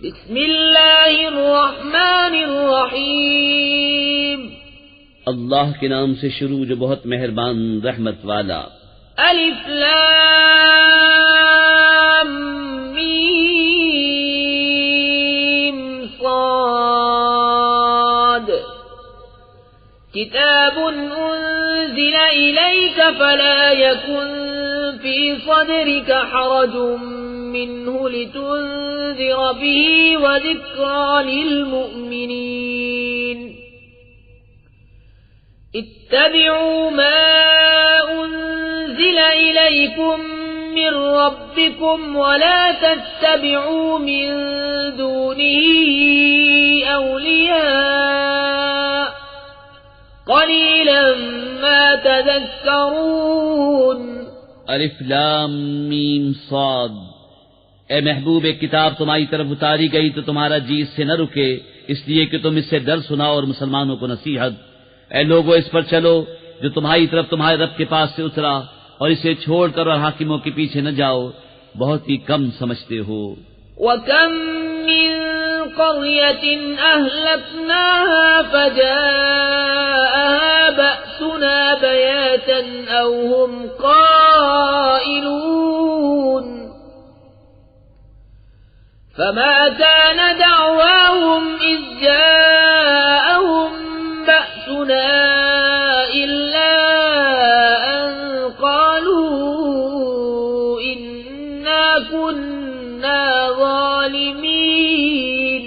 بسم اللہ الرحمن الرحیم اللہ کے نام سے شروع جو بہت مہربان رحمت والا. الف لام میم صاد کتاب انزل الیک فلا یکن فی صدرک حرج منه لتنذر به وذکرى للمؤمنین اتبعوا ما انزل الیکم من ربکم ولا تتبعوا من دونه اولیاء قلیلا ما تذکرون. الف لام میم صاد. اے محبوب، ایک کتاب تمہاری طرف اتاری گئی تو تمہارا جی اس سے نہ رکے، اس لیے کہ تم اس سے ڈر سناؤ اور مسلمانوں کو نصیحت. اے لوگو، اس پر چلو جو تمہاری طرف تمہارے رب کے پاس سے اترا، اور اسے چھوڑ کر اور حاکموں کے پیچھے نہ جاؤ، بہت ہی کم سمجھتے ہو. وَكَم مِّن قَرْيَةٍ أَهْلَكْنَاهَا فَجَاءَهَا بَأْسُنَا بَيَاتًا أَوْ هُمْ قَائِلُونَ فَمَا كَانَ دَعْوَاهُمْ إِذْ جَاءَهُمْ بَأْسُنَا إِلَّا أَن قَالُوا إِنَّا كُنَّا ظَالِمِينَ.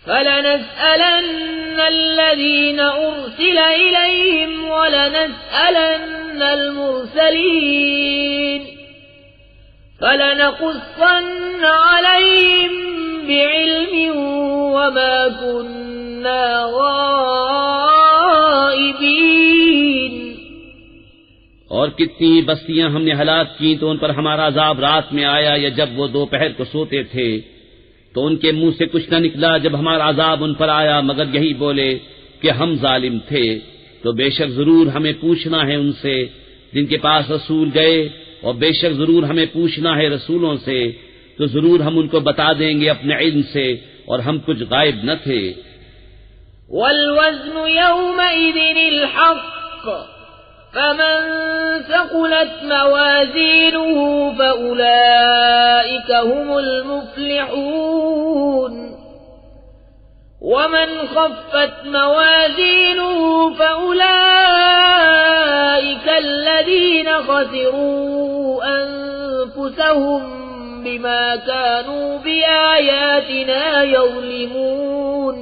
فَلَنَسْأَلَنَّ الَّذِينَ أُرْسِلَ إِلَيْهِمْ وَلَنَسْأَلَنَّ الْمُرْسَلِينَ. فَلَنَقُصَّنَّ عَلَيْهِمْ بِعِلْمٍ وَمَا كُنَّا غَائِبِينَ. اور کتنی بستیاں ہم نے ہلاک کی تو ان پر ہمارا عذاب رات میں آیا یا جب وہ دوپہر کو سوتے تھے، تو ان کے منہ سے کچھ نہ نکلا جب ہمارا عذاب ان پر آیا مگر یہی بولے کہ ہم ظالم تھے. تو بے شک ضرور ہمیں پوچھنا ہے ان سے جن کے پاس رسول گئے، اور بے شک ضرور ہمیں پوچھنا ہے رسولوں سے، تو ضرور ہم ان کو بتا دیں گے اپنے علم سے، اور ہم کچھ غائب نہ تھے. والوزن يومئذ الحق فمن ثقلت موازينه فأولئك هم المفلحون ومن خفت موازينه فأولئك الذين خسروا أنفسهم بما كانوا بآياتنا يظلمون.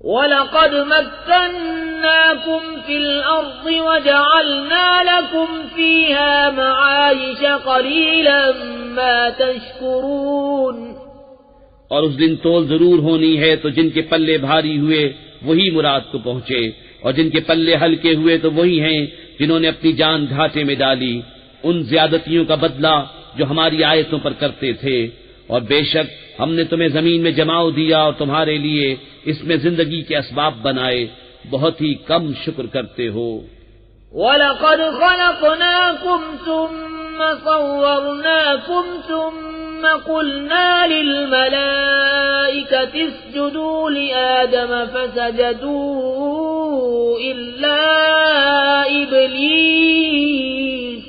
وَلَقَدْ مَكَّنَّاكُمْ فِي الْأَرْضِ وَجَعَلْنَا لَكُمْ فِيهَا مَعَايِشَ قَلِيلًا مَا تَشْكُرُونَ. اور اس دن تول ضرور ہونی ہے تو جن کے پلے بھاری ہوئے وہی مراد کو پہنچے، اور جن کے پلے ہلکے ہوئے تو وہی ہیں جنہوں نے اپنی جان گھاٹے میں ڈالی ان زیادتیوں کا بدلہ جو ہماری آیتوں پر کرتے تھے. اور بے شک ہم نے تمہیں زمین میں جماؤ دیا اور تمہارے لیے اس میں زندگی کے اسباب بنائے، بہت ہی کم شکر کرتے ہو. وَلَقَدْ خَلَقْنَاكُمْ ثُمَّ صَوَّرْنَاكُمْ ثُمَّ قُلْنَا لِلْمَلَائِكَةِ اسْجُدُوا لِآدَمَ فَسَجَدُوا إِلَّا إِبْلِيسَ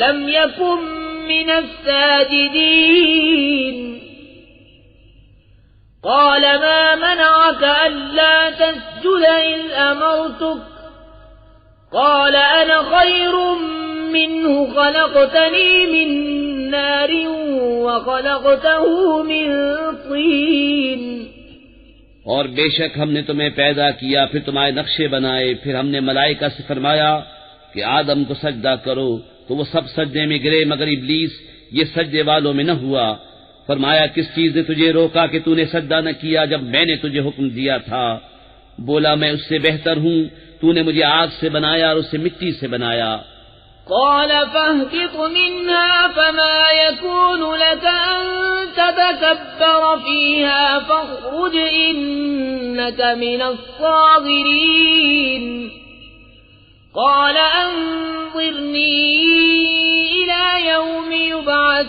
لَمْ يَكُنْ مِنَ السَّاجِدِينَ. قال ما منعك ألا تسجد إذ أمرتك قال أنا خير منه خلقتني من نار وخلقته من طين. اور بے شک ہم نے تمہیں پیدا کیا، پھر تمہارے نقشے بنائے، پھر ہم نے ملائکہ سے فرمایا کہ آدم کو سجدہ کرو تو وہ سب سجدے میں گرے مگر ابلیس یہ سجدے والوں میں نہ ہوا. فرمایا کس چیز نے تجھے روکا کہ تو نے سجدہ نہ کیا جب میں نے تجھے حکم دیا تھا؟ بولا میں اس سے بہتر ہوں، تو نے مجھے آگ سے بنایا اور اسے مٹی سے بنایا. قال فاهبط منها فما يكون لك أن تتكبر فيها فاخرج إنك من الصاغرين. قال أنظرني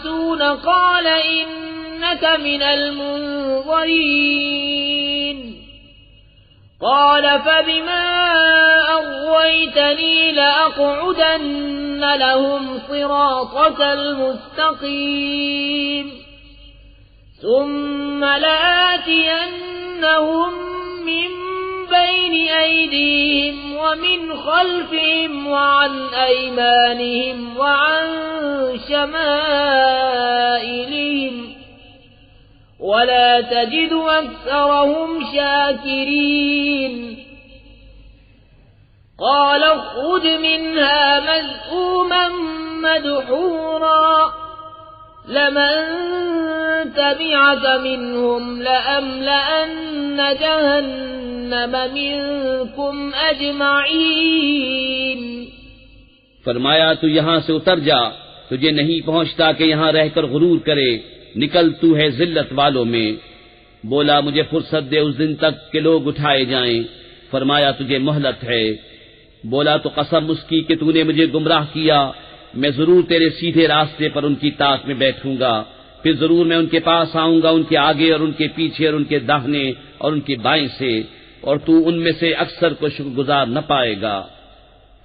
يبعثون قال إنك من المنظرين قال فبما أغويتني لأقعدن لهم صراطك المستقيم ثم لآتينهم من بين أيديهم ومن خلفهم وعن أيمانهم وعن شمائلهم ولا تجد أكثرهم شاكرين قال اخرج منها مذءوما مدحورا لمن تبعك منهم لأملأن جهنم منكم أجمعين فرمایا تو یہاں سے اتر جا، تجھے نہیں پہنچتا کہ یہاں رہ کر غرور کرے، نکل تو ہے ذلت والوں میں۔ بولا مجھے فرصت دے اس دن تک کہ لوگ اٹھائے جائیں، فرمایا تجھے مہلت ہے۔ بولا تو قسم اس کی کہ تو نے مجھے گمراہ کیا، میں ضرور تیرے سیدھے راستے پر ان کی طاق میں بیٹھوں گا، پھر ضرور میں ان کے پاس آؤں گا، ان کے آگے اور ان کے پیچھے اور ان کے داہنے اور ان کے بائیں سے، اور تو ان میں سے اکثر کو شکر گزار نہ پائے گا۔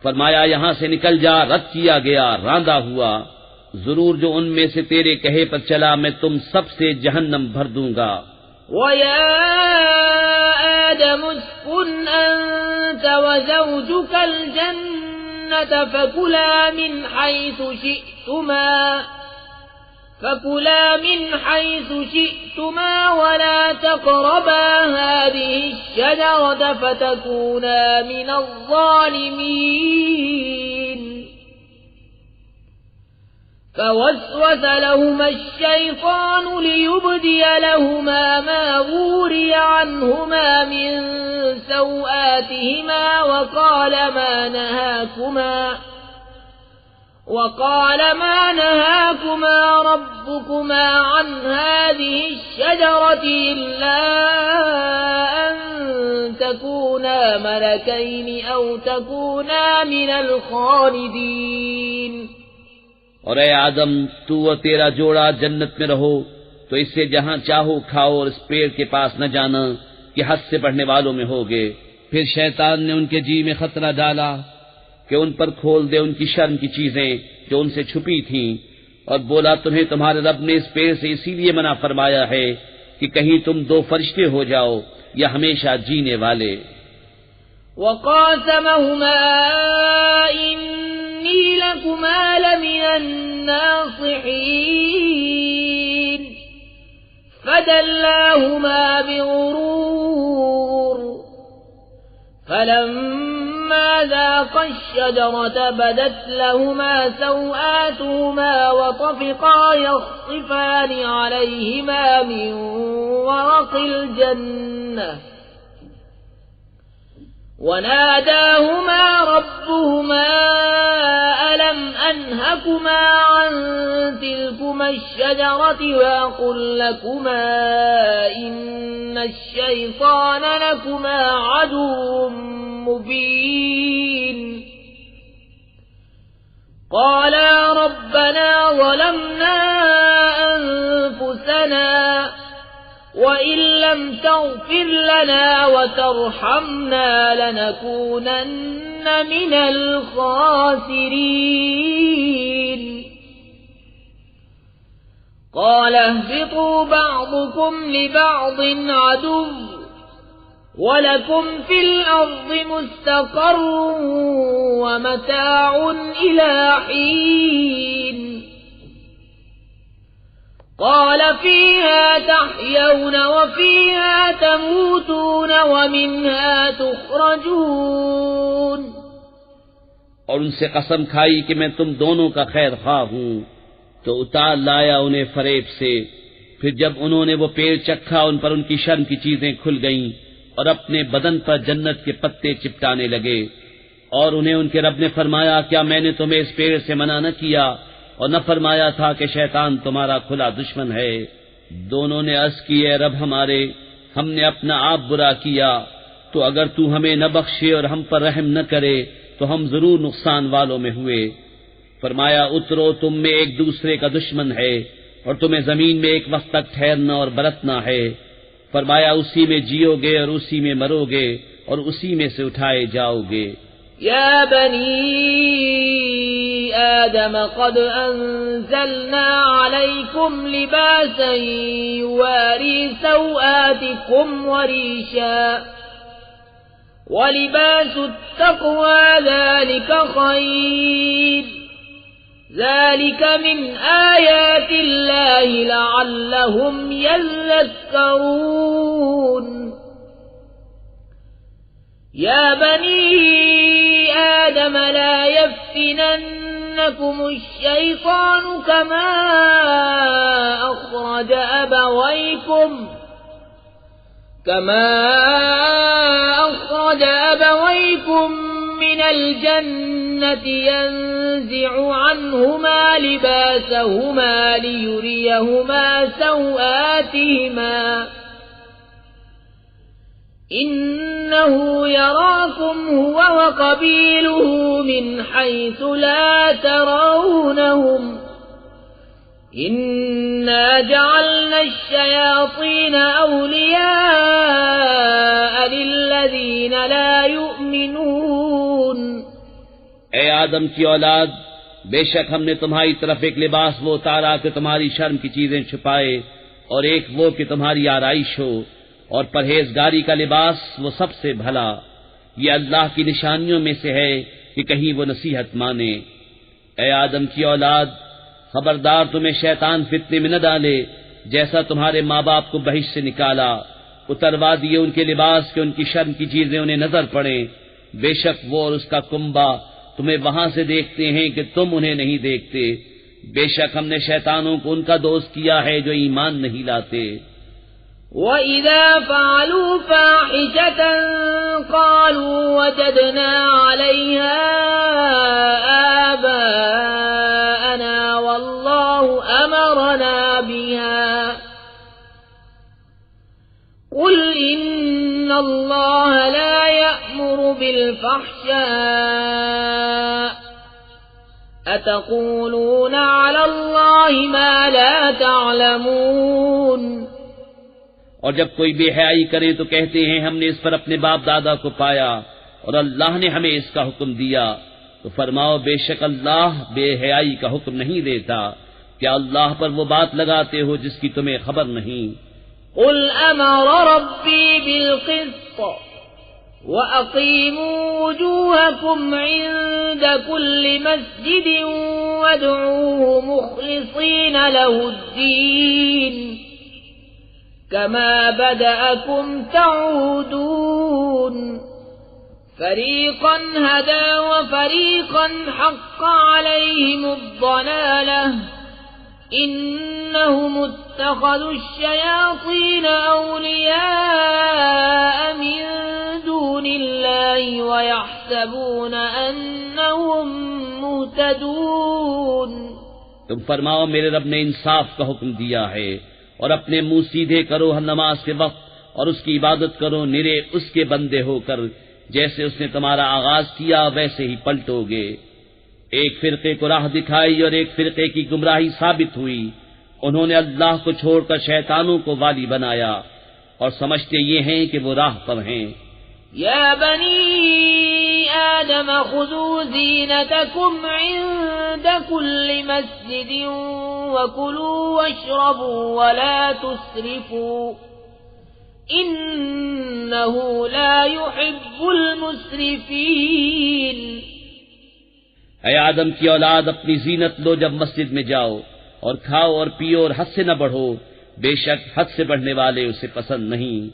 فرمایا یہاں سے نکل جا، رد کیا گیا، راندہ ہوا، ضرور جو ان میں سے تیرے کہے پر چلا میں تم سب سے جہنم بھر دوں گا۔ وَيَا آدَمُ اسْكُنْ أَنْتَ وَزَوْجُكَ الْجَنَّةَ فَكُلَا مِنْ حَيْثُ شِئْتُمَا وَلَا تَقْرَبَا هَذِهِ الشَّجَرَةَ فَتَكُونَا مِنَ الظَّالِمِينَ فوسوس لهما الشيطان ليبدي لهما ما وري عنهما من سوآتهما وقال ما نهاكما ربكما عن هذه الشجرة إلا أن تكونا ملكين أو تكونا من الخالدين۔ اور اے آدم، تو اور تیرا جوڑا جنت میں رہو، تو اس سے جہاں چاہو کھاؤ اور اس پیڑ کے پاس نہ جانا کہ حد سے بڑھنے والوں میں ہوگے۔ پھر شیطان نے ان کے جی میں خطرہ ڈالا کہ ان پر کھول دے ان کی شرم کی چیزیں جو ان سے چھپی تھیں، اور بولا تمہیں تمہارے رب نے اس پیڑ سے اسی لیے منع فرمایا ہے کہ کہیں تم دو فرشتے ہو جاؤ یا ہمیشہ جینے والے۔ وَقَاسَمَهُمَا إِنِّي لَكُمَا لَمِنَ النَّاصِحِينَ فَدَلَّاهُمَا بِغُرُورٍ فَلَمَّا ذَاقَا الشَّجَرَةَ بَدَتْ لَهُمَا سَوْآتُهُمَا وَطَفِقَا يَخْصِفَانِ عَلَيْهِمَا مِنْ وَرَقِ الْجَنَّةِ وناداهما ربهما ألم أنهكما عن تلكما الشجرة وأقل لكما إن الشيطان لكما عدو مبين قالا ربنا ظلمنا أنفسنا وَإِن لَّمْ تَغْفِرْ لَنَا وَتَرْحَمْنَا لَنَكُونَنَّ مِنَ الْخَاسِرِينَ قَالَ اهْبِطُوا بَعْضُكُمْ لِبَعْضٍ عَدُوٌّ وَلَكُمْ فِي الْأَرْضِ مُسْتَقَرٌّ وَمَتَاعٌ إِلَىٰ حِينٍ قال فيها تحيون وفيها تموتون ومنها تخرجون۔ اور ان سے قسم کھائی کہ میں تم دونوں کا خیر خواہ ہوں، تو اتار لایا انہیں فریب سے۔ پھر جب انہوں نے وہ پیڑ چکھا ان پر ان کی شرم کی چیزیں کھل گئیں اور اپنے بدن پر جنت کے پتے چپٹانے لگے، اور انہیں ان کے رب نے فرمایا کیا میں نے تمہیں اس پیڑ سے منع نہ کیا اور نہ فرمایا تھا کہ شیطان تمہارا کھلا دشمن ہے؟ دونوں نے عرض کی اے رب ہمارے، ہم نے اپنا آپ برا کیا، تو اگر تو ہمیں نہ بخشے اور ہم پر رحم نہ کرے تو ہم ضرور نقصان والوں میں ہوئے۔ فرمایا اترو، تم میں ایک دوسرے کا دشمن ہے اور تمہیں زمین میں ایک وقت تک ٹھہرنا اور برتنا ہے۔ فرمایا اسی میں جیو گے اور اسی میں مرو گے اور اسی میں سے اٹھائے جاؤ گے۔ يا بني آدم قد أنزلنا عليكم لباسا يواري سوآتكم وريشا ولباس التقوى ذلك خير ذلك من آيات الله لعلهم يذكرون يا بني آدم لا يفتننكم الشيطان كما أخرج أبويكم من الجنة ينزع عنهما لباسهما ليريهما سوآتهما إنه يراكم هو وقبيله من حيث لا ترونهم إنا جعلنا الشياطين أولياء للذين لا يؤمنون۔ اے آدم کی اولاد، بے شک ہم نے تمہاری طرف ایک لباس وہ اتارا کہ تمہاری شرم کی چیزیں چھپائے، اور ایک وہ کہ تمہاری آرائش ہو، اور پرہیزگاری کا لباس وہ سب سے بھلا۔ یہ اللہ کی نشانیوں میں سے ہے کہ کہیں وہ نصیحت مانے۔ اے آدم کی اولاد، خبردار تمہیں شیطان فتنے میں نہ ڈالے، جیسا تمہارے ماں باپ کو بہشت سے نکالا، اتروا دیے ان کے لباس کہ ان کی شرم کی چیزیں انہیں نظر پڑیں۔ بے شک وہ اور اس کا کنبہ تمہیں وہاں سے دیکھتے ہیں کہ تم انہیں نہیں دیکھتے۔ بے شک ہم نے شیطانوں کو ان کا دوست کیا ہے جو ایمان نہیں لاتے۔ وَإِذَا فَعَلُوا فَاحِشَةً قَالُوا وَجَدْنَا عَلَيْهَا آبَاءَنَا وَاللَّهُ أَمَرَنَا بِهَا قُلْ إِنَّ اللَّهَ لَا يَأْمُرُ بِالْفَحْشَاءِ أَتَقُولُونَ عَلَى اللَّهِ مَا لَا تَعْلَمُونَ۔ اور جب کوئی بے حیائی کرے تو کہتے ہیں ہم نے اس پر اپنے باپ دادا کو پایا اور اللہ نے ہمیں اس کا حکم دیا۔ تو فرماؤ بے شک اللہ بے حیائی کا حکم نہیں دیتا، کیا اللہ پر وہ بات لگاتے ہو جس کی تمہیں خبر نہیں؟ قل امر ربی بالقسط وَأَقِيمُوا وُجُوهَكُمْ عِندَ كُلِّ مَسْجِدٍ وَادْعُوهُ مُخْلِصِينَ لَهُ الدِّينَ كَمَا بَدَأَكُمْ تَعُودُونَ فَرِيقًا هَدَى وَفَرِيقًا حَقَّ عَلَيْهِمُ الضَّلَالَةُ إِنَّهُمُ اتَّخَذُوا الشَّيَاطِينَ أَوْلِيَاءَ مِن دُونِ اللَّهِ وَيَحْسَبُونَ أَنَّهُمْ مُهْتَدُونَ۔ تم فرماؤ میرے رب نے انصاف کا حکم دیا ہے، اور اپنے منہ سیدھے کرو ہر نماز کے وقت، اور اس کی عبادت کرو نرے اس کے بندے ہو کر، جیسے اس نے تمہارا آغاز کیا ویسے ہی پلٹو گے۔ ایک فرقے کو راہ دکھائی اور ایک فرقے کی گمراہی ثابت ہوئی، انہوں نے اللہ کو چھوڑ کر شیطانوں کو والی بنایا اور سمجھتے یہ ہیں کہ وہ راہ پر ہیں۔ یا بنی آدم خذوا زینتکم عند کل مسجد وکلوا واشربوا ولا تسرفوا انه لا يحب المسرفین۔ اے آدم کی اولاد، اپنی زینت لو جب مسجد میں جاؤ، اور کھاؤ اور پیو اور حد سے نہ بڑھو، بے شک حد سے بڑھنے والے اسے پسند نہیں۔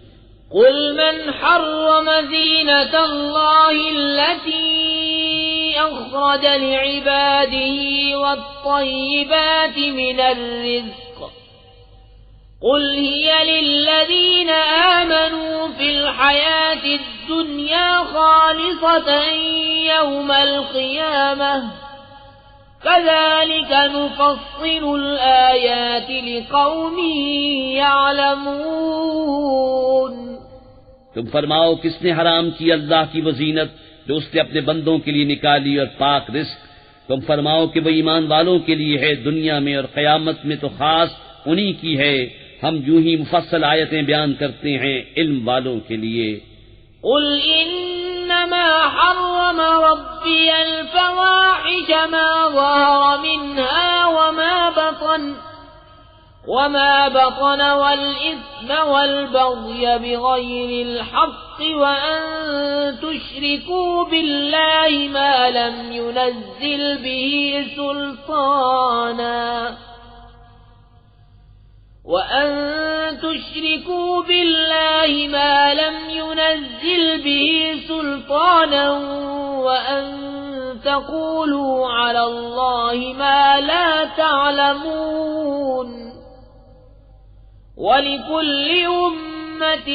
قل من حرم زینة اللہ التي اخرج لعباده والطیبات من الرزق قل هي للذین آمنوا في الحياة الدنيا خالصة يوم القيامة كذلك نفصل الآيات لقوم يعلمون۔ تم فرماؤ کس نے حرام کی اللہ کی وہ زینت جو اس نے اپنے بندوں کے لیے نکالی اور پاک رزق، تم فرماؤ کہ وہ ایمان والوں کے لیے ہے دنیا میں اور قیامت میں تو خاص انہی کی ہے. ہم یوں ہی مفصل آیتیں بیان کرتے ہیں علم والوں کے لیے. قل انما حرم ربي الفواحش ما ظهر منها وما بطن والإثم والبغي بغير الحق وأن تشركوا بالله ما لم ينزل به سلطانا وأن تقولوا على الله ما لا تعلمون وَلِكُلِّ أُمَّةٍ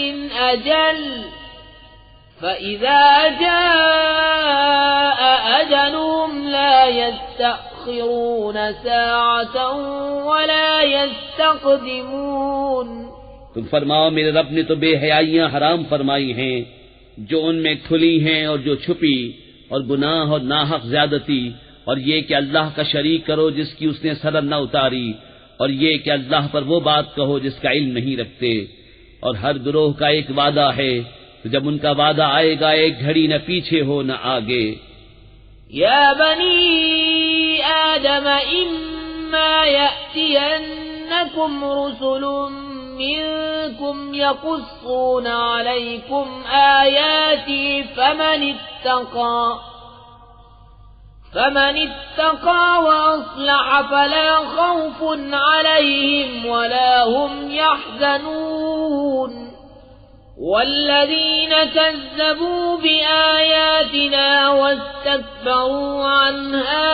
أَجَلٌ فَإِذَا جَاءَ أَجَلُهُمْ لَا يَسْتَأْخِرُونَ سَاعَةً وَلَا يَسْتَقْدِمُونَ. تم فرماؤ میرے رب نے تو بے حیائیاں حرام فرمائی ہیں جو ان میں کھلی ہیں اور جو چھپی، اور گناہ اور ناحق زیادتی، اور یہ کہ اللہ کا شریک کرو جس کی اس نے سرد نہ اتاری، اور یہ کہ اللہ پر وہ بات کہو جس کا علم نہیں رکھتے. اور ہر گروہ کا ایک وعدہ ہے، تو جب ان کا وعدہ آئے گا ایک گھڑی نہ پیچھے ہو نہ آگے. یا بنی آدم اما یأتینکم رسل منکم یقصون علیکم آیاتی فمن اتقى وأصلح فلا خوف عليهم ولا هم يحزنون والذين كذبوا بآياتنا واستكبروا عنها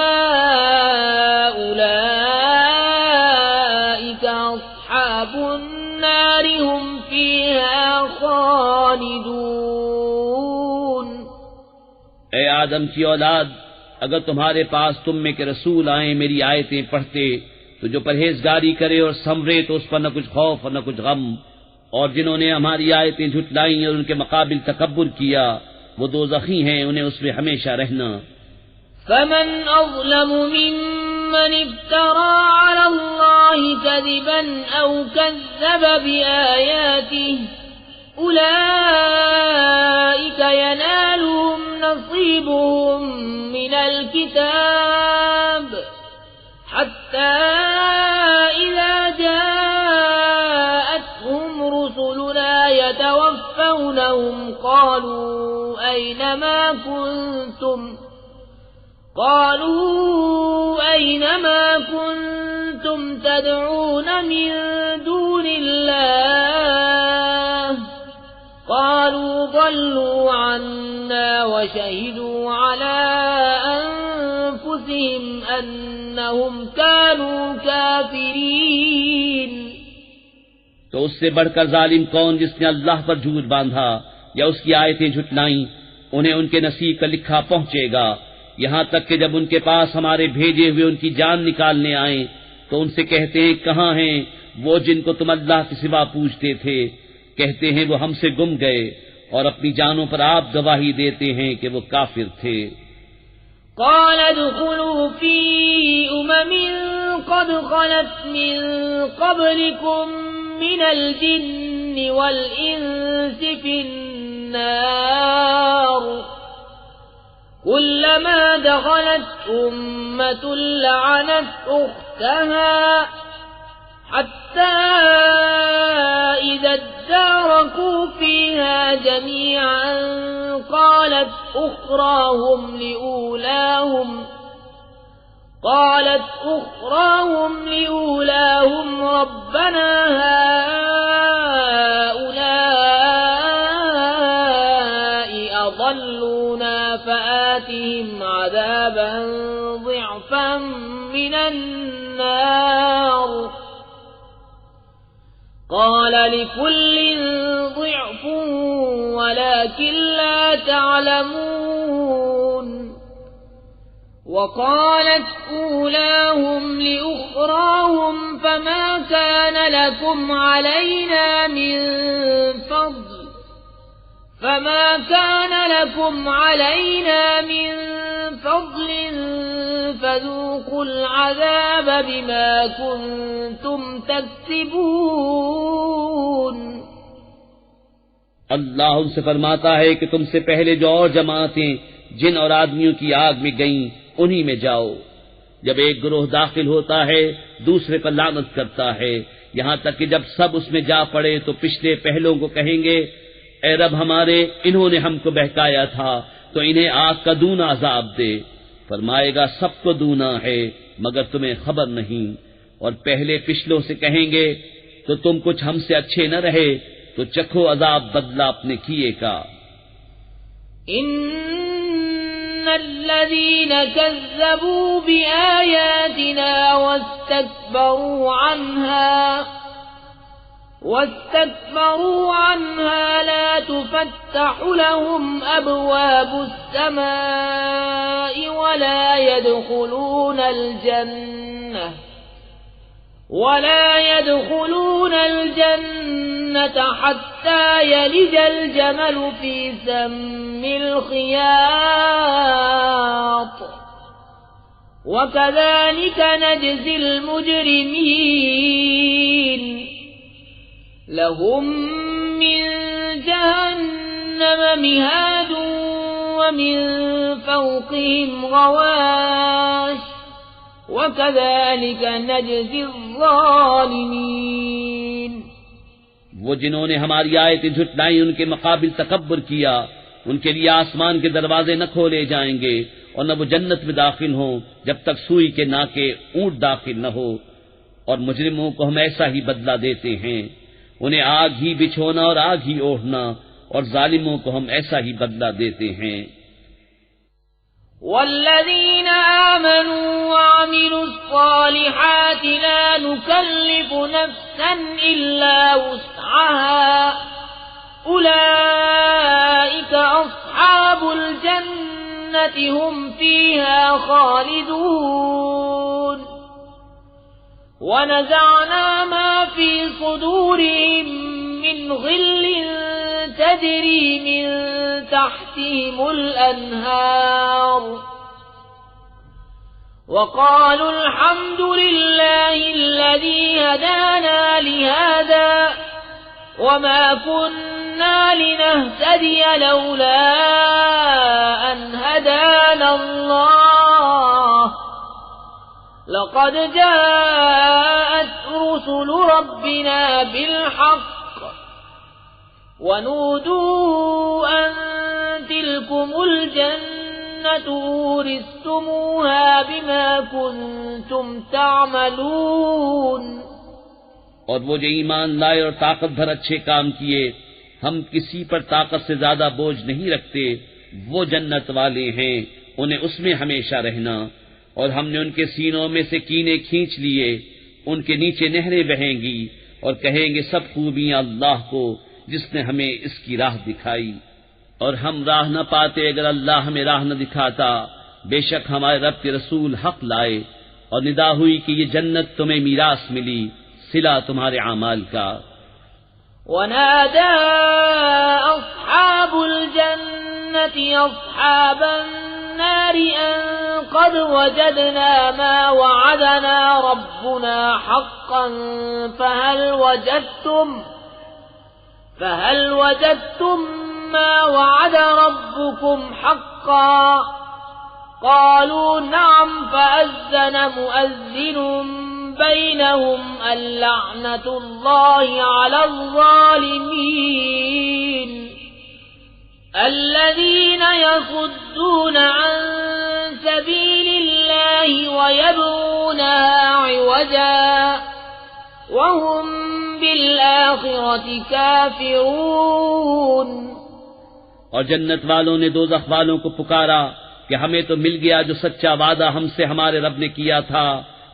أولئك أصحاب النار هم فيها خالدون. اے آدم کی اولاد، اگر تمہارے پاس تم میں کے رسول آئیں میری آیتیں پڑھتے تو جو پرہیزگاری کرے اور سنورے تو اس پر نہ کچھ خوف اور نہ کچھ غم، اور جنہوں نے ہماری آیتیں جھٹلائیں اور ان کے مقابل تکبر کیا وہ دوزخی ہیں، انہیں اس میں ہمیشہ رہنا. فمن أظلم ممن افترى على الله كذبا أو كذب بآياته أولئك ينالهم نصيبهم من الكتاب حتى إذا جاءتهم رسلنا يتوفونهم قالوا أينما كنتم تدعون من دون الله قالوا ضلوا عنا وشهدوا على أنفسهم أنهم كانوا كافرين. تو اس سے بڑھ کر ظالم کون جس نے اللہ پر جھوٹ باندھا یا اس کی آیتیں جھٹلائیں؟ انہیں ان کے نصیب کا لکھا پہنچے گا، یہاں تک کہ جب ان کے پاس ہمارے بھیجے ہوئے ان کی جان نکالنے آئیں تو ان سے کہتے ہیں کہاں ہیں وہ جن کو تم اللہ کے سوا پوچھتے تھے؟ کہتے ہیں وہ ہم سے گم گئے، اور اپنی جانوں پر آپ گواہی دیتے ہیں کہ وہ کافر تھے. قال ادخلوا في قد خلت من قبلكم من الجن والإنس في النار كلما دخلت أمة لعنت أختها حتى إذا اداركوا فيها جميعا قالت أخراهم لأولاهم ربنا هؤلاء أضلونا فآتهم عذابا ضعفا من النار قال لكل ضعف ولكن لا تعلمون. وقالت أولاهم لأخراهم فما كان لكم علينا من فضل فذوقوا العذاب بما كنتم تكسبون۔ اللہ ان سے فرماتا ہے کہ تم سے پہلے جو اور جماعتیں جن اور آدمیوں کی آگ میں گئیں انہی میں جاؤ۔ جب ایک گروہ داخل ہوتا ہے دوسرے پر لعنت کرتا ہے، یہاں تک کہ جب سب اس میں جا پڑے تو پچھلے پہلوں کو کہیں گے اے رب ہمارے، انہوں نے ہم کو بہکایا تھا تو انہیں آگ کا دونا عذاب دے۔ فرمائے گا سب کو دونا ہے مگر تمہیں خبر نہیں۔ اور پہلے پچھلوں سے کہیں گے تو تم کچھ ہم سے اچھے نہ رہے تو چکھو عذاب بدلہ اپنے کیے کا۔ ان الذين كذبوا بآياتنا واستكبروا عنها لا تفتح لهم أبواب السماء ولا يدخلون الجنة حتى يلج الجمل في سم الخياط وكذلك نجزي المجرمين۔ لهم من جهنم مهاد ومن فوقهم غواش وكذلك نجزي الظالمين۔ وہ جنہوں نے ہماری آیتیں جھٹلائیں ان کے مقابل تکبر کیا، ان کے لیے آسمان کے دروازے نہ کھولے جائیں گے اور نہ وہ جنت میں داخل ہوں جب تک سوئی کے ناکے اونٹ داخل نہ ہو، اور مجرموں کو ہم ایسا ہی بدلہ دیتے ہیں، انہیں آگ ہی بچھونا اور آگ ہی اوڑھنا، اور ظالموں کو ہم ایسا ہی بدلہ دیتے ہیں۔ والذین آمنوا وعملوا الصالحات لا نكلف نفسا إلا وسعها أولئك أصحاب الجنة هم فيها خالدون۔ ونزعنا ما في صدورهم من غل تجري من تحتهم الأنهار وقالوا الحمد لله الذي هدانا لهذا وما كنا لنهتدي لولا أن هدانا الله لقد جاءت رسل ربنا بالحق ونودوا أن تلكم الجنة أورثتموها بما كنتم تعملون۔ اور وہ جو ایمان لائے اور طاقت بھر اچھے کام کیے، ہم کسی پر طاقت سے زیادہ بوجھ نہیں رکھتے، وہ جنت والے ہیں، انہیں اس میں ہمیشہ رہنا، اور ہم نے ان کے سینوں میں سے کینے کھینچ لیے، ان کے نیچے نہریں بہیں گی، اور کہیں گے سب خوبیاں اللہ کو جس نے ہمیں اس کی راہ دکھائی، اور ہم راہ نہ پاتے اگر اللہ ہمیں راہ نہ دکھاتا۔ بے شک ہمارے رب کے رسول حق لائے، اور ندا ہوئی کہ یہ جنت تمہیں میراث ملی صلہ تمہارے اعمال کا۔ ونادى أصحاب الجنة أصحاب النار أن قد وجدنا ما وعدنا ربنا حقا فهل وجدتم ما وعد ربكم حقا؟ قالوا نعم فأذن مؤذن بينهم اللعنة الله على الظالمين الذين يصدون عن سبيل الله ويبغونها عوجا وهم بالآخرة كافرون۔ اور جنت والوں نے دوزخ والوں کو پکارا کہ ہمیں تو مل گیا جو سچا وعدہ ہم سے ہمارے رب نے کیا تھا،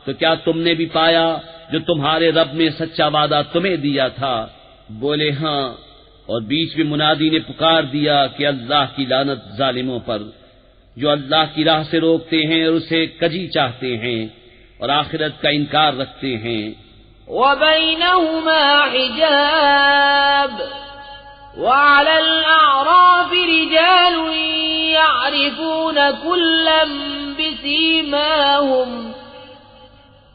تو کیا تم نے بھی پایا جو تمہارے رب نے سچا وعدہ تمہیں دیا تھا؟ بولے ہاں، اور بیچ میں منادی نے پکار دیا کہ اللہ کی لعنت ظالموں پر جو اللہ کی راہ سے روکتے ہیں اور اسے کجی چاہتے ہیں اور آخرت کا انکار رکھتے ہیں۔ وَبَيْنَهُمَا حِجَابٌ وَعَلَى الْأَعْرَافِ رِجَالٌ يَعْرِفُونَ كُلًّا بسيماهم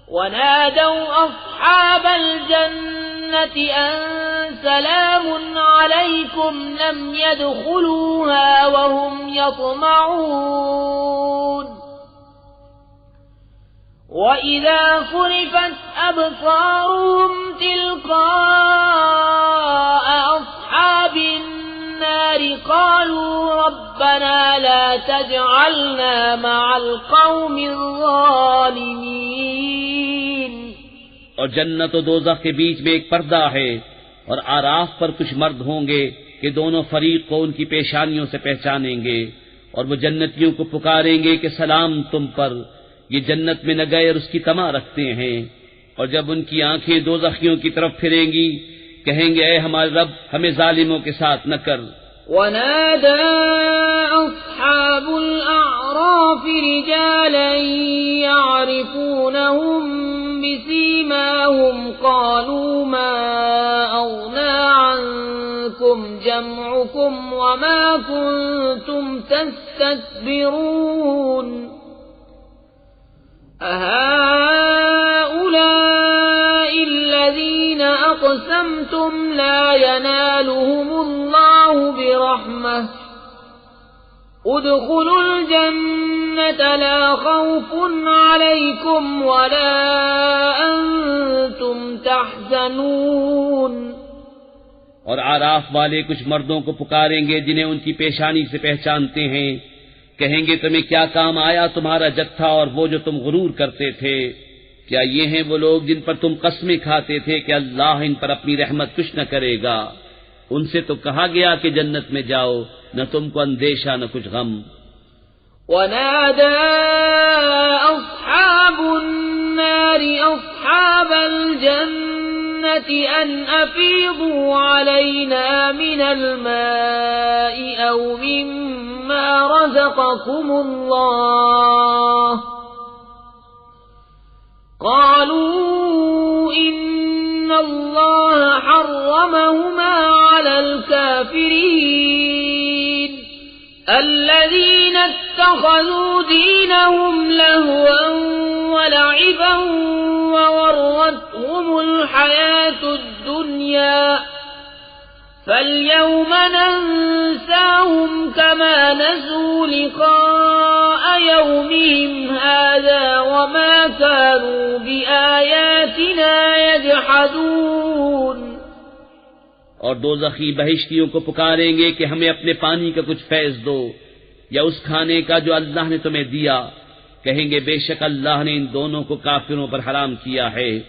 ونادوا أصحاب الجنة أن سلام عليكم لم يدخلوها وهم يطمعون وَإِذَا صُرِفَتْ أَبْصَارُهُمْ تِلْقَاءَ أَصْحَابِ النَّارِ قَالُوا رَبَّنَا لَا تَجْعَلْنَا مَعَ الْقَوْمِ الظَّالِمِينَ اور جنت و دوزخ کے بیچ میں ایک پردہ ہے، اور آراف پر کچھ مرد ہوں گے کہ دونوں فریق کو ان کی پیشانیوں سے پہچانیں گے، اور وہ جنتیوں کو پکاریں گے کہ سلام تم پر، یہ جنت میں نہ گئے اور اس کی طمع رکھتے ہیں۔ اور جب ان کی آنکھیں دوزخیوں کی طرف پھریں گی، کہیں گے اے ہمارے رب ہمیں ظالموں کے ساتھ نہ کر۔ وَنَادَى أَصْحَابُ الْأَعْرَافِ رِجَالًا يَعْرِفُونَهُم بِسِيمَاهُمْ قَالُوا مَا أَغْنَىٰ عَنكُمْ جَمْعُكُمْ وَمَا كُنتُمْ تَسْتَكْبِرُونَ أَهَٰؤُلَاءِ الَّذِينَ أَقْسَمْتُمْ لَا يَنَالُهُمُ اللَّهُ بِرَحْمَةٍ ادْخُلُوا الْجَنَّةَ لَا خَوْفٌ عَلَيْكُمْ وَلَا أَنتُمْ تَحْزَنُونَ۔ اور آراف والے کچھ مردوں کو پکاریں گے جنہیں ان کی پیشانی سے پہچانتے ہیں، کہیں گے تمہیں کیا کام آیا تمہارا جتھا اور وہ جو تم غرور کرتے تھے؟ کیا یہ ہیں وہ لوگ جن پر تم قسمیں کھاتے تھے کہ اللہ ان پر اپنی رحمت کچھ نہ کرے گا؟ ان سے تو کہا گیا کہ جنت میں جاؤ، نہ تم کو اندیشہ نہ کچھ غم۔ وَنَادَى أَصْحَابُ النَّارِ أَصْحَابَ الْجَنَّةِ أَنْ أَفِيضُوا عَلَيْنَا مِنَ الْمَاءِ أَوْ مِمَّا رَزَقَكُمُ اللَّهُ قَالُوا إِنَّ اللَّهَ حَرَّمَهُمَا عَلَى الْكَافِرِينَ الَّذِينَ اتَّخَذُوا دِينَهُمْ لَهْوًا وَلَعِبًا وَغَرَّتْهُمُ الْحَيَاةُ الدُّنْيَا فَالْيَوْمَ نَنسَاهُمْ كَمَا نَسُوا لِقَاءَ يَوْمِهِمْ هَذَا وَمَا كَانُوا بِآيَاتِنَا يَجْحَدُونَ۔ اور دوزخی بہشتیوں کو پکاریں گے کہ ہمیں اپنے پانی کا کچھ فیض دو یا اس کھانے کا جو اللہ نے تمہیں دیا۔ کہیں گے بے شک اللہ نے ان دونوں کو کافروں پر حرام کیا ہے،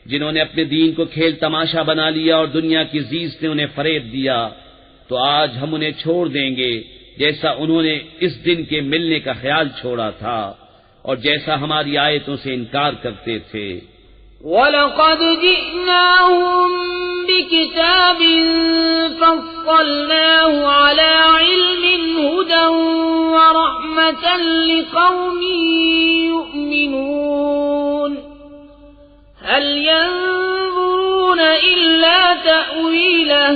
جنہوں نے اپنے دین کو کھیل تماشا بنا لیا اور دنیا کی زیست نے انہیں فریب دیا، تو آج ہم انہیں چھوڑ دیں گے جیسا انہوں نے اس دن کے ملنے کا خیال چھوڑا تھا اور جیسا ہماری آیتوں سے انکار کرتے تھے۔ وَلَقَدْ جِئْنَاهُمْ بِكِتَابٍ فَصَّلْنَاهُ عَلَى عِلْمٍ هُدًى وَرَحْمَةً لِقَوْمٍ يُؤْمِنُونَ هَلْ يَنظُرُونَ إِلَّا تَأْوِيلَهُ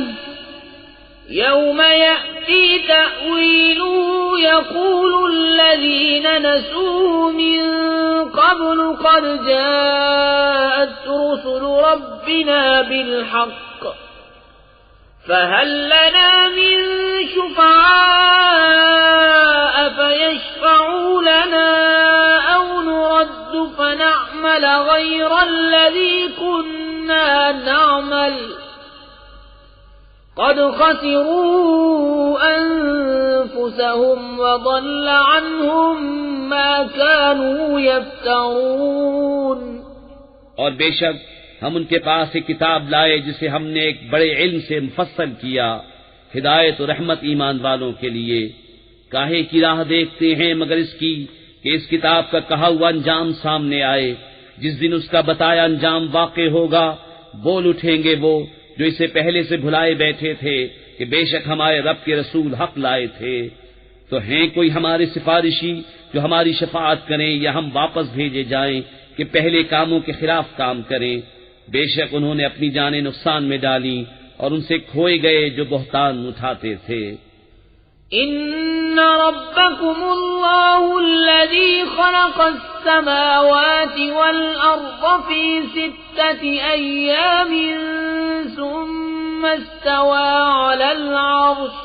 يَوْمَ يَأْتِي تَأْوِيلُهُ يَقُولُ الَّذِينَ نَسُوهُ مِن قَبْلُ قَدْ جَاءَتْ رُسُلُ رَبِّنَا بِالْحَقِّ فَهَلْ لَنَا مِن شُفَعَاءَ فَيَشْفَعُوا لَنَا أَوْ نُرَدُّ فَنَعْمَلَ غَيْرَ الَّذِي كُنَّا نَعْمَلُ قَدْ خَسِرُوا أَنفُسَهُمْ وَضَلَّ عَنْهُمْ مَا كَانُوا يَفْتَرُونَ۔ اور بے شک ہم ان کے پاس ایک کتاب لائے جسے ہم نے ایک بڑے علم سے مفصل کیا، ہدایت و رحمت ایمان والوں کے لیے۔ کاہے کی راہ دیکھتے ہیں مگر اس کی کہ اس کتاب کا کہا ہوا انجام سامنے آئے۔ جس دن اس کا بتایا انجام واقع ہوگا، بول اٹھیں گے وہ جو اسے پہلے سے بھلائے بیٹھے تھے کہ بے شک ہمارے رب کے رسول حق لائے تھے۔ تو ہیں کوئی ہمارے سفارشی جو ہماری شفاعت کریں یا ہم واپس بھیجے جائیں کہ پہلے کاموں کے خلاف کام کریں؟ بے شک انہوں نے اپنی جانیں نقصان میں ڈالی اور ان سے کھوئے گئے جو بہتان اٹھاتے تھے۔ ربكم الله الذي خلق السماوات والأرض في 6 أيام ثم استوى على العرش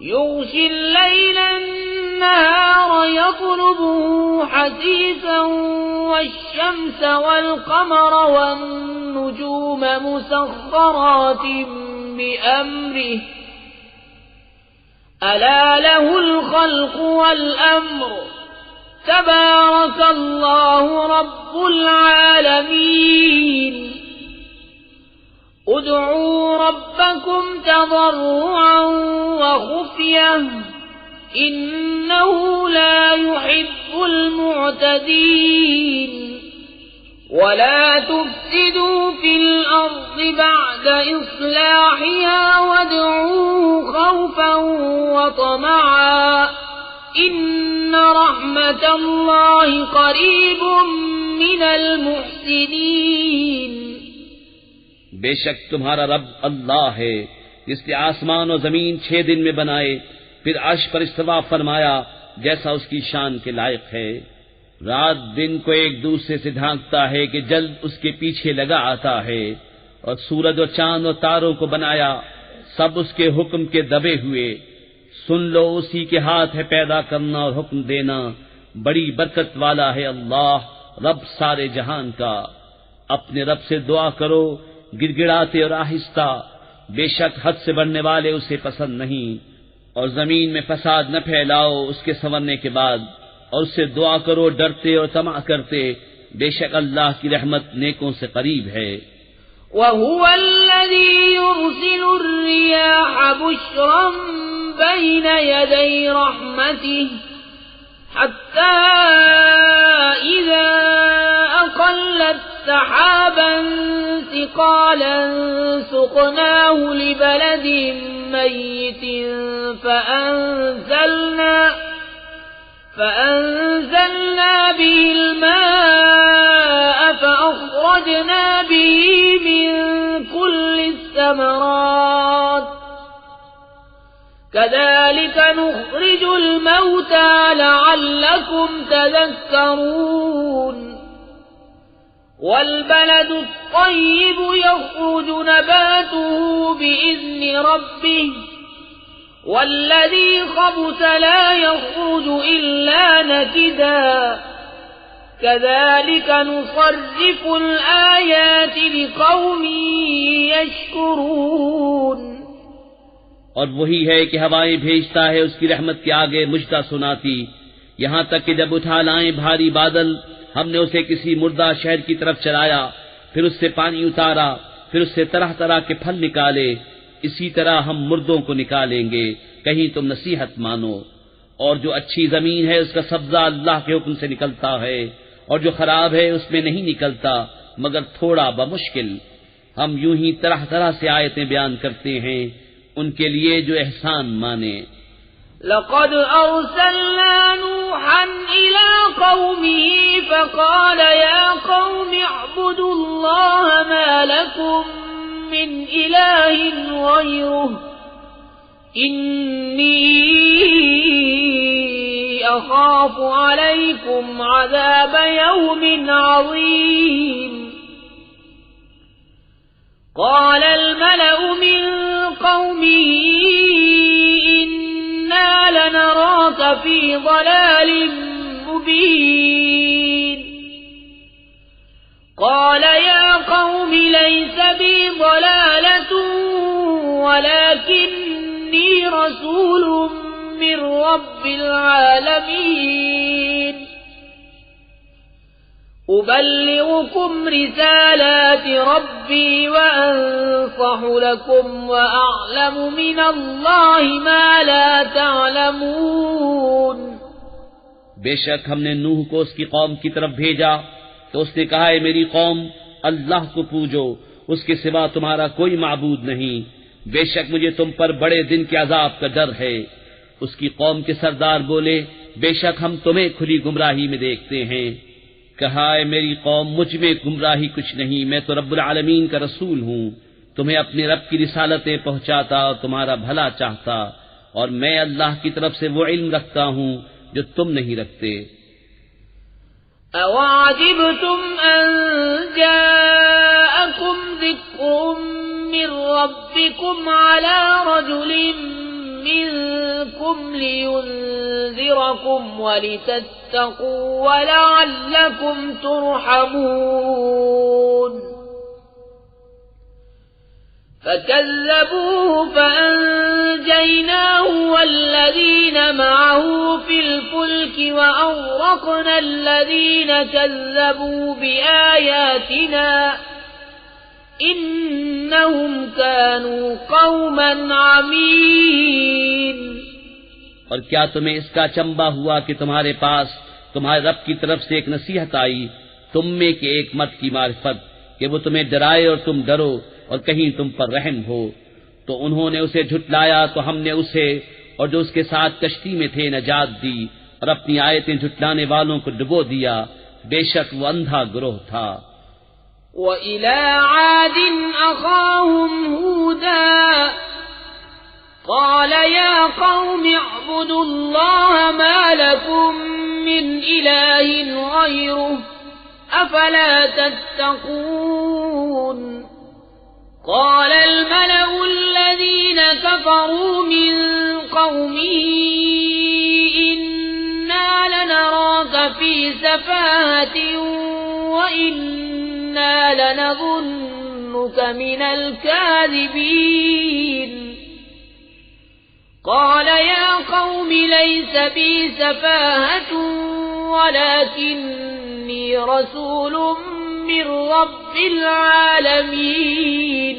يغشي الليل النهار يطلبه حثيثا والشمس والقمر والنجوم مسخرات بأمره ألا له الخلق والأمر تبارك الله رب العالمين ادعوا ربكم تضرعا وخفية إنه لا يحب المعتدين ولا تفسدوا في الأرض بعد إصلاحها وادعوه خوفا وطمعا إن رحمة الله قريب من المحسنين بے شک تمہارا رب اللہ ہے جس نے آسمان و زمین 6 دن میں بنائے، پھر عرش پر استوا فرمایا جیسا اس کی شان کے لائق ہے۔ رات دن کو ایک دوسرے سے ڈھانکتا ہے کہ جلد اس کے پیچھے لگا آتا ہے، اور سورج اور چاند اور تاروں کو بنایا، سب اس کے حکم کے دبے ہوئے۔ سن لو اسی کے ہاتھ ہے پیدا کرنا اور حکم دینا، بڑی برکت والا ہے اللہ رب سارے جہان کا۔ اپنے رب سے دعا کرو گڑ گڑاتے اور آہستہ، بے شک حد سے بڑھنے والے اسے پسند نہیں۔ اور زمین میں فساد نہ پھیلاؤ اس کے سنورنے کے بعد، اور اس سے دعا کرو ڈرتے اور طمع کرتے، بے شک اللہ کی رحمت نیکوں سے قریب ہے۔ وَهُوَ الَّذِي يُرْسِلُ الرِّيَاحَ بُشْرًا بَيْنَ يَدَيْ رَحْمَتِهِ حَتَّى إِذَا أَقَلَّتْ سَحَابًا ثِقَالًا سُقْنَاهُ لِبَلَدٍ مَّيِّتٍ فأنزلنا به الماء فأخرجنا به من كل الثمرات كذلك نخرج الموتى لعلكم تذكرون والبلد الطيب يخرج نباته بإذن ربه والذي خبث لا يخرج إلا نكدا كذلك نصرف الآيات لقوم يشكرون۔ اور وہی ہے کہ ہوائیں بھیجتا ہے اس کی رحمت کے آگے مجدہ سناتی، یہاں تک کہ جب اٹھا لائیں بھاری بادل، ہم نے اسے کسی مردہ شہر کی طرف چلایا، پھر اس سے پانی اتارا، پھر اس سے طرح طرح کے پھل نکالے، اسی طرح ہم مردوں کو نکالیں گے، کہیں تم نصیحت مانو۔ اور جو اچھی زمین ہے اس کا سبزہ اللہ کے حکم سے نکلتا ہے، اور جو خراب ہے اس میں نہیں نکلتا مگر تھوڑا بمشکل۔ ہم یوں ہی طرح طرح سے آیتیں بیان کرتے ہیں ان کے لیے جو احسان مانے۔ لقد أرسلنا نوحا إلى قومه فقال يا قوم اعبدوا الله ما لكم من إله غيره إني أخاف عليكم عذاب يوم عظيم۔ قال الملأ من قومه إنا لنراك في ضلال مبين۔ قال يا قوم ليس بي ضلالة ولكني رسول من رب العالمين أبلغكم رسالات ربي وأنصح لكم وأعلم من الله ما لا تعلمون۔ بے شک ہم نے نوح کو اس کی قوم کی طرف بھیجا تو اس نے کہا ہے میری قوم اللہ کو پوجو، اس کے سوا تمہارا کوئی معبود نہیں، بے شک مجھے تم پر بڑے دن کے عذاب کا ڈر ہے۔ اس کی قوم کے سردار بولے بے شک ہم تمہیں کھلی گمراہی میں دیکھتے ہیں۔ کہا ہے میری قوم مجھ میں گمراہی کچھ نہیں، میں تو رب العالمین کا رسول ہوں، تمہیں اپنے رب کی رسالتیں پہنچاتا اور تمہارا بھلا چاہتا، اور میں اللہ کی طرف سے وہ علم رکھتا ہوں جو تم نہیں رکھتے۔ أَوَعَجِبْتُمْ أَن جَاءَكُمْ ذِكْرٌ مِّن رَّبِّكُمْ عَلَىٰ رَجُلٍ مِّنكُمْ لِيُنذِرَكُمْ وَلِتَتَّقُوا وَلَعَلَّكُمْ تُرْحَمُونَ فَكَذَّبُوهُ فَأَنجَيْنَاهُ وَالَّذِينَ مَعَهُ فِي الْفُلْكِ وَأَغْرَقْنَا الَّذِينَ كَذَّبُوا بِآيَاتِنَا إِنَّهُمْ كَانُوا قَوْمًا عَمِينَ۔ اور کیا تمہیں اس کا چمبا ہوا کہ تمہارے پاس تمہارے رب کی طرف سے ایک نصیحت آئی تم میں کے ایک مرد کی معرفت کہ وہ تمہیں ڈرائے اور تم ڈرو اور کہیں تم پر رحم ہو، تو انہوں نے اسے جھٹلایا تو ہم نے اسے اور جو اس کے ساتھ کشتی میں تھے نجات دی اور اپنی آیتیں جھٹلانے والوں کو ڈبو دیا، بے شک وہ اندھا گروہ تھا۔ وَإِلَى عَادٍ أَخَاهُمْ هُودًا قَالَ يَا قَوْمِ اعْبُدُوا اللَّهَ مَا لَكُمْ مِنْ إِلَٰهٍ غَيْرُهُ أَفَلَا تَتَّقُونَ قال الملأ الذين كفروا من قومه إنا لنراك في سفاهة وإنا لنظنك من الكاذبين قال يا قوم ليس بي سفاهة ولكني رسول من رب العالمين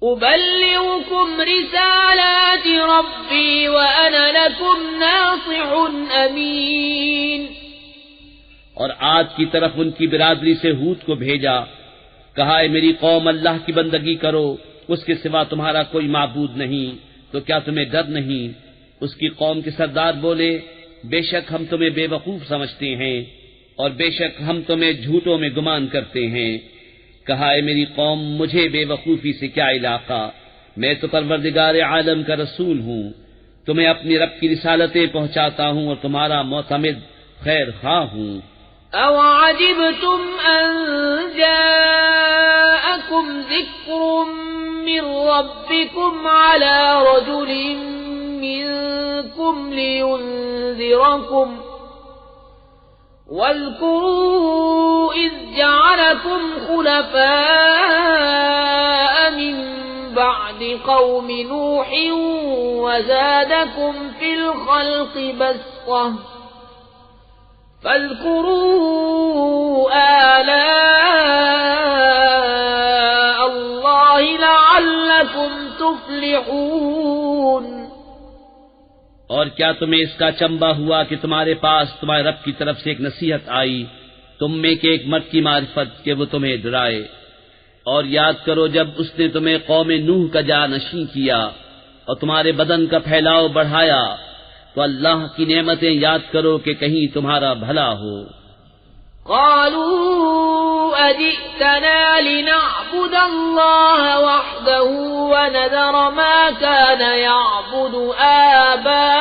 أبلغكم رسالات ربي وأنا لكم ناصح أمين۔ اور عاد کی طرف ان کی برادری سے ہود کو بھیجا، کہا اے میری قوم اللہ کی بندگی کرو، اس کے سوا تمہارا کوئی معبود نہیں، تو کیا تمہیں ڈر نہیں؟ اس کی قوم کے سردار بولے بے شک ہم تمہیں بے وقوف سمجھتے ہیں اور بے شک ہم تمہیں جھوٹوں میں گمان کرتے ہیں۔ کہا اے میری قوم مجھے بے وقوفی سے کیا علاقہ، میں تو پروردگار عالم کا رسول ہوں، تمہیں اپنی رب کی رسالتیں پہنچاتا ہوں اور تمہارا معتمد خیر خواہ ہوں۔ أَوَعَجِبْتُمْ أَن جَاءَكُمْ ذِكْرٌ مِّن رَّبِّكُمْ عَلَىٰ رَجُلٍ مِّنكُمْ لِيُنذِرَكُمْ واذكروا إذ جعلكم خلفاء من بعد قوم نوح وزادكم في الخلق بسطة فاذكروا آلاء الله لعلكم تفلحون۔ اور کیا تمہیں اس کا چمبا ہوا کہ تمہارے پاس تمہارے رب کی طرف سے ایک نصیحت آئی تم میں کے ایک مرد کی معرفت کہ وہ تمہیں ڈرائے؟ اور یاد کرو جب اس نے تمہیں قوم نوح کا جانشین کیا اور تمہارے بدن کا پھیلاؤ بڑھایا، تو اللہ کی نعمتیں یاد کرو کہ کہیں تمہارا بھلا ہو۔ قالوا أجئتنا لنعبد الله وحده ونذر ما كان يعبد آباؤنا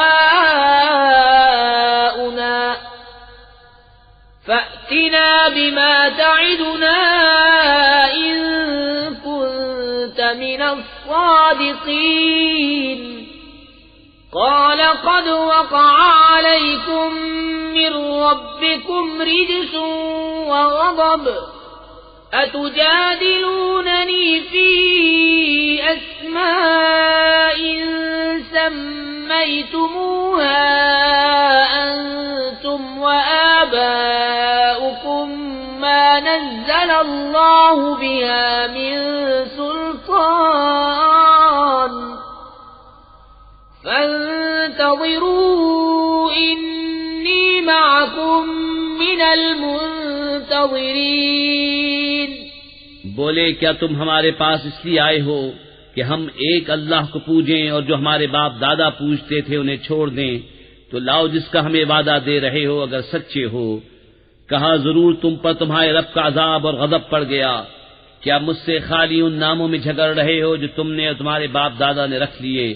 فأتنا بما تعدنا إن كنت من الصادقين قال قد وقع عليكم من ربكم رجس وغضب أتجادلونني في أسماء سميتموها أنتم وآباؤكم ما نزل الله بها من سلطان فانتظروا إني معكم من المنتظرين۔ بولے کیا تم ہمارے پاس اس لیے آئے ہو کہ ہم ایک اللہ کو پوجیں اور جو ہمارے باپ دادا پوجتے تھے انہیں چھوڑ دیں؟ تو لاؤ جس کا ہمیں وعدہ دے رہے ہو اگر سچے ہو۔ کہا ضرور تم پر تمہارے رب کا عذاب اور غضب پڑ گیا، کیا مجھ سے خالی ان ناموں میں جھگڑ رہے ہو جو تم نے اور تمہارے باپ دادا نے رکھ لیے؟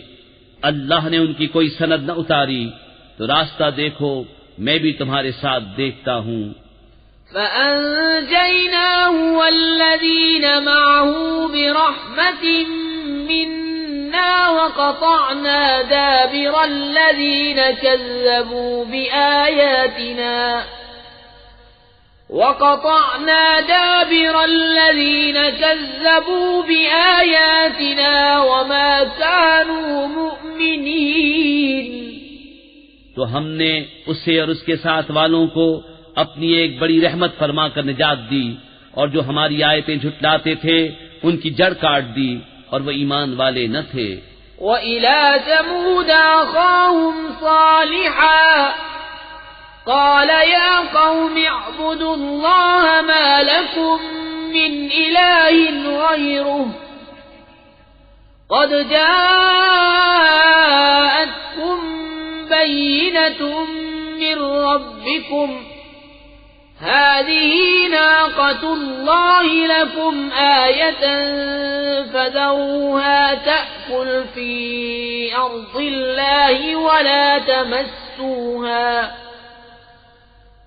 اللہ نے ان کی کوئی سند نہ اتاری، تو راستہ دیکھو، میں بھی تمہارے ساتھ دیکھتا ہوں۔ فَأَنْجَيْنَاهُ وَالَّذِينَ مَعَهُ بِرَحْمَةٍ مِنَّا وَقَطَعْنَا دَابِرَ الَّذِينَ كَذَّبُوا بِآيَاتِنَا وَمَا كَانُوا مُؤْمِنِينَ۔ تو ہم نے اسے اور اس کے ساتھ والوں کو اپنی ایک بڑی رحمت فرما کر نجات دی، اور جو ہماری آیتیں جھٹلاتے تھے ان کی جڑ کاٹ دی، اور وہ ایمان والے نہ تھے۔ وَإِلَى ثَمُودَ أَخَاهُمْ صَالِحًا قَالَ يَا قَوْمِ اعْبُدُوا اللَّهَ مَا لَكُمْ مِنْ إِلَٰهٍ غَيْرُهُ قَدْ جَاءَتْكُمْ بَيِّنَةٌ مِّن رَّبِّكُمْ هَٰذِهِ نَاقَةُ اللَّهِ لَكُمْ آيَةً فَذَرُوهَا تَأْكُلْ فِي أَرْضِ اللَّهِ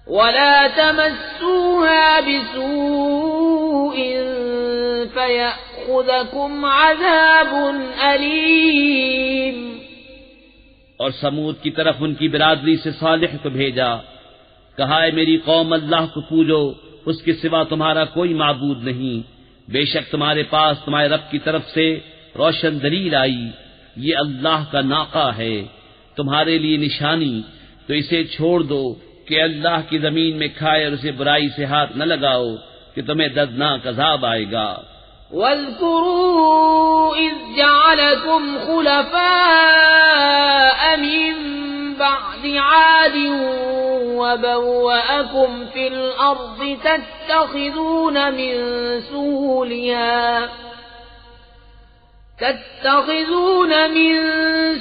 وَلَا تَمَسُّوهَا بِسُوءٍ فَيَأْخُذَكُمْ عَذَابٌ أَلِيمٌ۔ اور سمود کی طرف ان کی برادری سے صالح کو بھیجا، کہا ہے میری قوم اللہ کو پوجو، اس کے سوا تمہارا کوئی معبود نہیں، بے شک تمہارے پاس تمہارے رب کی طرف سے روشن دلیل آئی، یہ اللہ کا ناقہ ہے تمہارے لیے نشانی، تو اسے چھوڑ دو کہ اللہ کی زمین میں کھائے اور اسے برائی سے ہاتھ نہ لگاؤ کہ تمہیں دردناک عذاب آئے گا۔ وَاذْكُرُوا إِذْ جَعَلَكُمْ خُلَفَاءَ مِن بَعْدِ عَادٍ وَبَوَّأَكُمْ فِي الْأَرْضِ تَتَّخِذُونَ مِن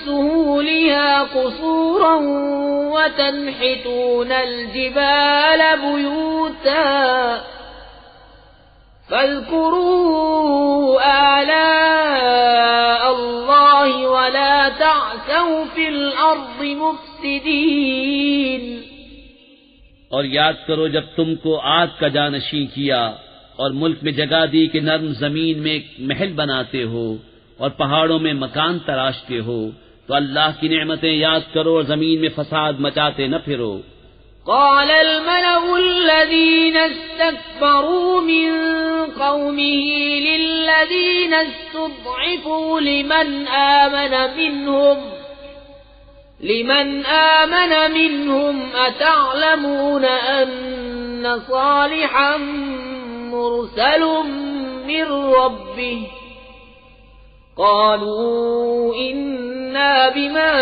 سُهُولِهَا قُصُورًا وَتَنْحِتُونَ الْجِبَالَ بُيُوتًا فَاذْكُرُوا آلَاءَ اللَّهِ وَلَا تَعْثَوْا فِي الْأَرْضِ مُفْسِدِينَ۔ اور یاد کرو جب تم کو عاد کا جانشین کیا اور ملک میں جگہ دی کہ نرم زمین میں ایک محل بناتے ہو اور پہاڑوں میں مکان تراشتے ہو، تو اللہ کی نعمتیں یاد کرو اور زمین میں فساد مچاتے نہ پھرو۔ قال الملأ الذين استكبروا من قومه للذين استضعفوا لمن آمن منهم أتعلمون أن صالحا مرسل من ربه قالوا إنا بما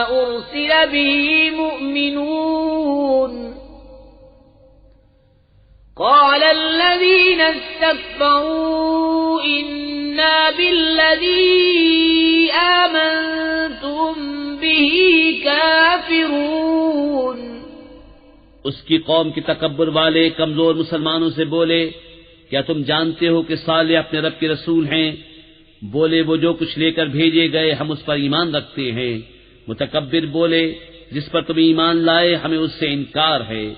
أرسل به مؤمنون قال الذين استكبروا إنا بالذي آمنتم به كافرون۔ اس کی قوم کے تکبر والے کمزور مسلمانوں سے بولے کیا تم جانتے ہو کہ صالح اپنے رب کے رسول ہیں؟ بولے وہ جو کچھ لے کر بھیجے گئے ہم اس پر ایمان رکھتے ہیں۔ متکبر بولے جس پر تم ایمان لائے ہمیں اس سے انکار ہے۔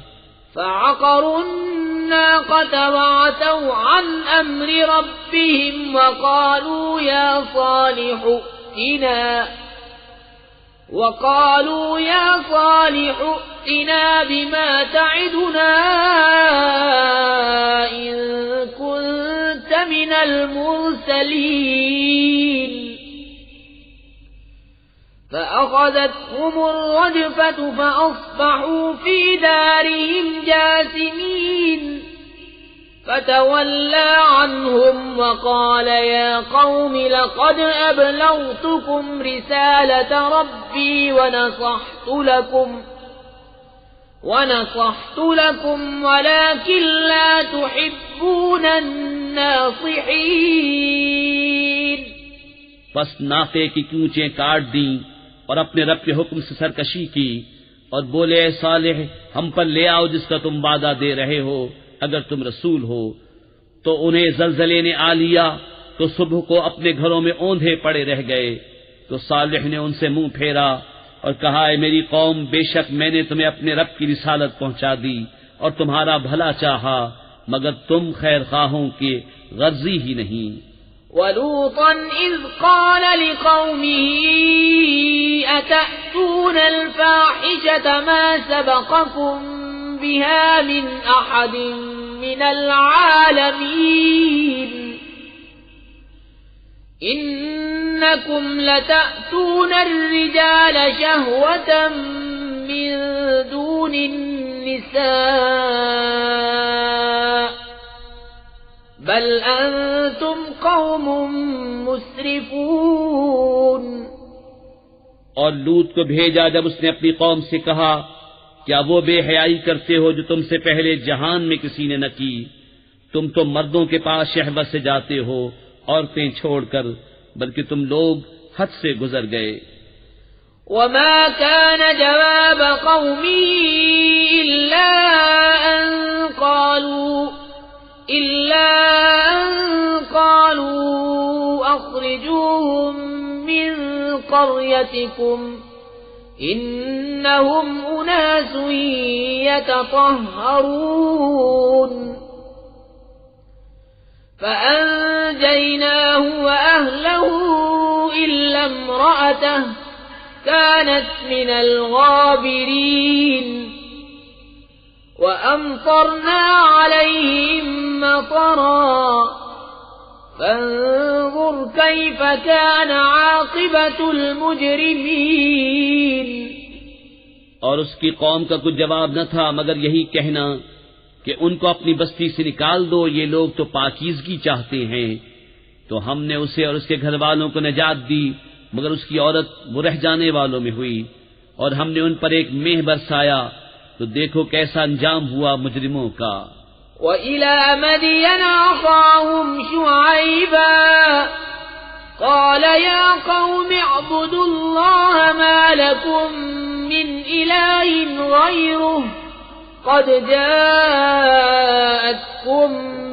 فعقروا الناقة وعتوا عن أمر ربهم وقالوا يا صالح ائتنا بما تعدنا إن كنت من المرسلين فأخذتهم الرجفة فأصبحوا في دارهم جاثمين فتولى عنهم وقال يا قوم لقد أبلغتكم رسالة ربي ونصحت لكم ولكن لا تحبون الناصحين۔ پس ناقے کی کونچیں کاٹ دیں اور اپنے رب کے حکم سے سرکشی کی اور بولے اے صالح ہم پر لے آؤ جس کا تم وعدہ دے رہے ہو اگر تم رسول ہو۔ تو انہیں زلزلے نے آ لیا تو صبح کو اپنے گھروں میں اوندھے پڑے رہ گئے. تو صالح نے ان سے منہ پھیرا اور کہا اے میری قوم، بے شک میں نے تمہیں اپنے رب کی رسالت پہنچا دی اور تمہارا بھلا چاہا، مگر تم خیر خواہوں کے غرضی ہی نہیں. وَلُوطًا إِذْ قَالَ لِقَوْمِهِ أَتَأْتُونَ الْفَاحِشَةَ مَا سَبَقَكُمْ بِهَا مِنْ أَحَدٍ مِنَ الْعَالَمِينَ إِنَّكُمْ لَتَأْتُونَ الرِّجَالَ شَهْوَةً مِنْ دُونِ النِّسَاءِ بل انتم قوم مسرفون. اور لوط کو بھیجا جب اس نے اپنی قوم سے کہا کیا وہ بے حیائی کرتے ہو جو تم سے پہلے جہان میں کسی نے نہ کی؟ تم تو مردوں کے پاس شہوت سے جاتے ہو عورتیں چھوڑ کر، بلکہ تم لوگ حد سے گزر گئے. وما كان جواب قومه إلا أن قالوا أخرجوهم من قريتكم إنهم أناس يتطهرون فأنجيناه وأهله إلا امرأته كانت من الغابرين وأمطرنا عليهم مطرا فانظر كيف كان عاقبة المجرمين. اور اس کی قوم کا کچھ جواب نہ تھا مگر یہی کہنا کہ ان کو اپنی بستی سے نکال دو، یہ لوگ تو پاکیزگی چاہتے ہیں. تو ہم نے اسے اور اس کے گھر والوں کو نجات دی، مگر اس کی عورت وہ رہ جانے والوں میں ہوئی، اور ہم نے ان پر ایک مہ برسایا، تو دیکھو کیسا انجام ہوا مجرموں کا. وَإِلَى مَدْيَنَ أَخَاهُمْ شُعَيْبًا قَالَ يَا قَوْمِ اعْبُدُوا اللَّهَ مَا لَكُمْ مِنْ إِلَٰهٍ غَيْرُهُ قَدْ جَاءَتْكُمْ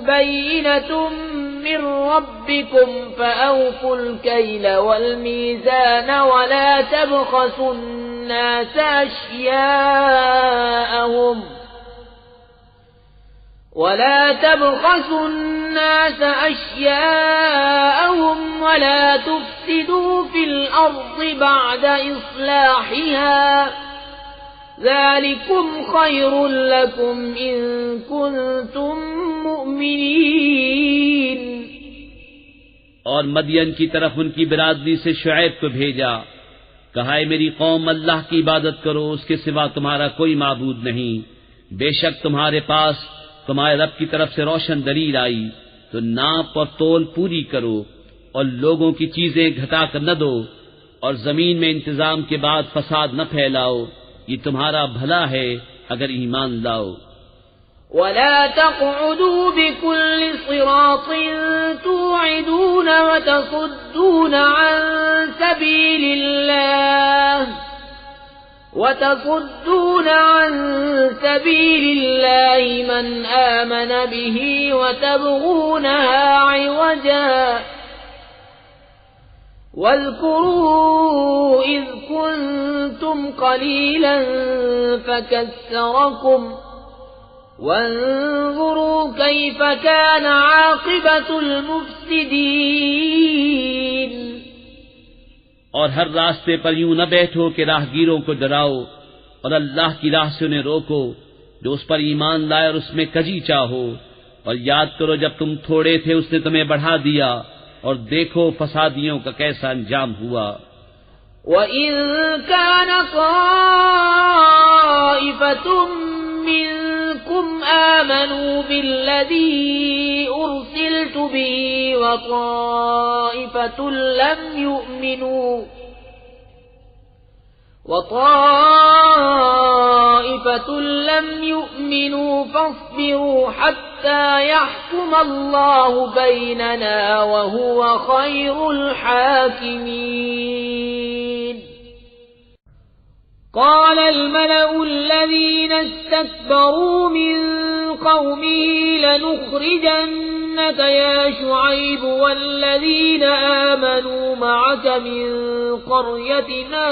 بَيِّنَةٌ مِّن رَّبِّكُمْ فَأَوْفُوا الْكَيْلَ وَالْمِيزَانَ وَلَا تَبْخَسُوا النَّاسَ أشياءهم ولا تفسدوا في الأرض بعد إصلاحها ذلكم خير لكم إن كنتم مؤمنين. اور مدین کی طرف ان کی برادری سے شعیب کو بھیجا، کہا اے میری قوم اللہ کی عبادت کرو، اس کے سوا تمہارا کوئی معبود نہیں. بے شک تمہارے پاس تمہارے رب کی طرف سے روشن دلیل آئی، تو ناپ اور تول پوری کرو اور لوگوں کی چیزیں گھٹا کر نہ دو، اور زمین میں انتظام کے بعد فساد نہ پھیلاؤ، یہ تمہارا بھلا ہے اگر ایمان لاؤ. ولا تقعدوا بكل صراط توعدون وتصدون عن سبيل الله من آمن به وتبغونها عوجا واذكروا إذ كنتم قليلا فكثركم وانظروا كيف كان عاقبة المفسدين. اور ہر راستے پر یوں نہ بیٹھو کہ راہگیروں کو ڈراؤ، اور اللہ کی راہ سے انہیں روکو جو اس پر ایمان لائے اور اس میں کجی چاہو. اور یاد کرو جب تم تھوڑے تھے اس نے تمہیں بڑھا دیا، اور دیکھو فسادیوں کا کیسا انجام ہوا. وَإِن كَانَ طَائِفَةٌ مِّنكُمْ آمَنُوا بِالَّذِي أُرْسِلْتُ بِهِ وَطَائِفَةٌ لَّمْ يُؤْمِنُوا فَاصْبِرُوا حَتَّى يَحْكُمَ اللَّهُ بَيْنَنَا وَهُوَ خَيْرُ الْحَاكِمِينَ. قال الملأ الذين استكبروا من قومه لنخرجن يا شعيب والذين آمنوا معك من قريتنا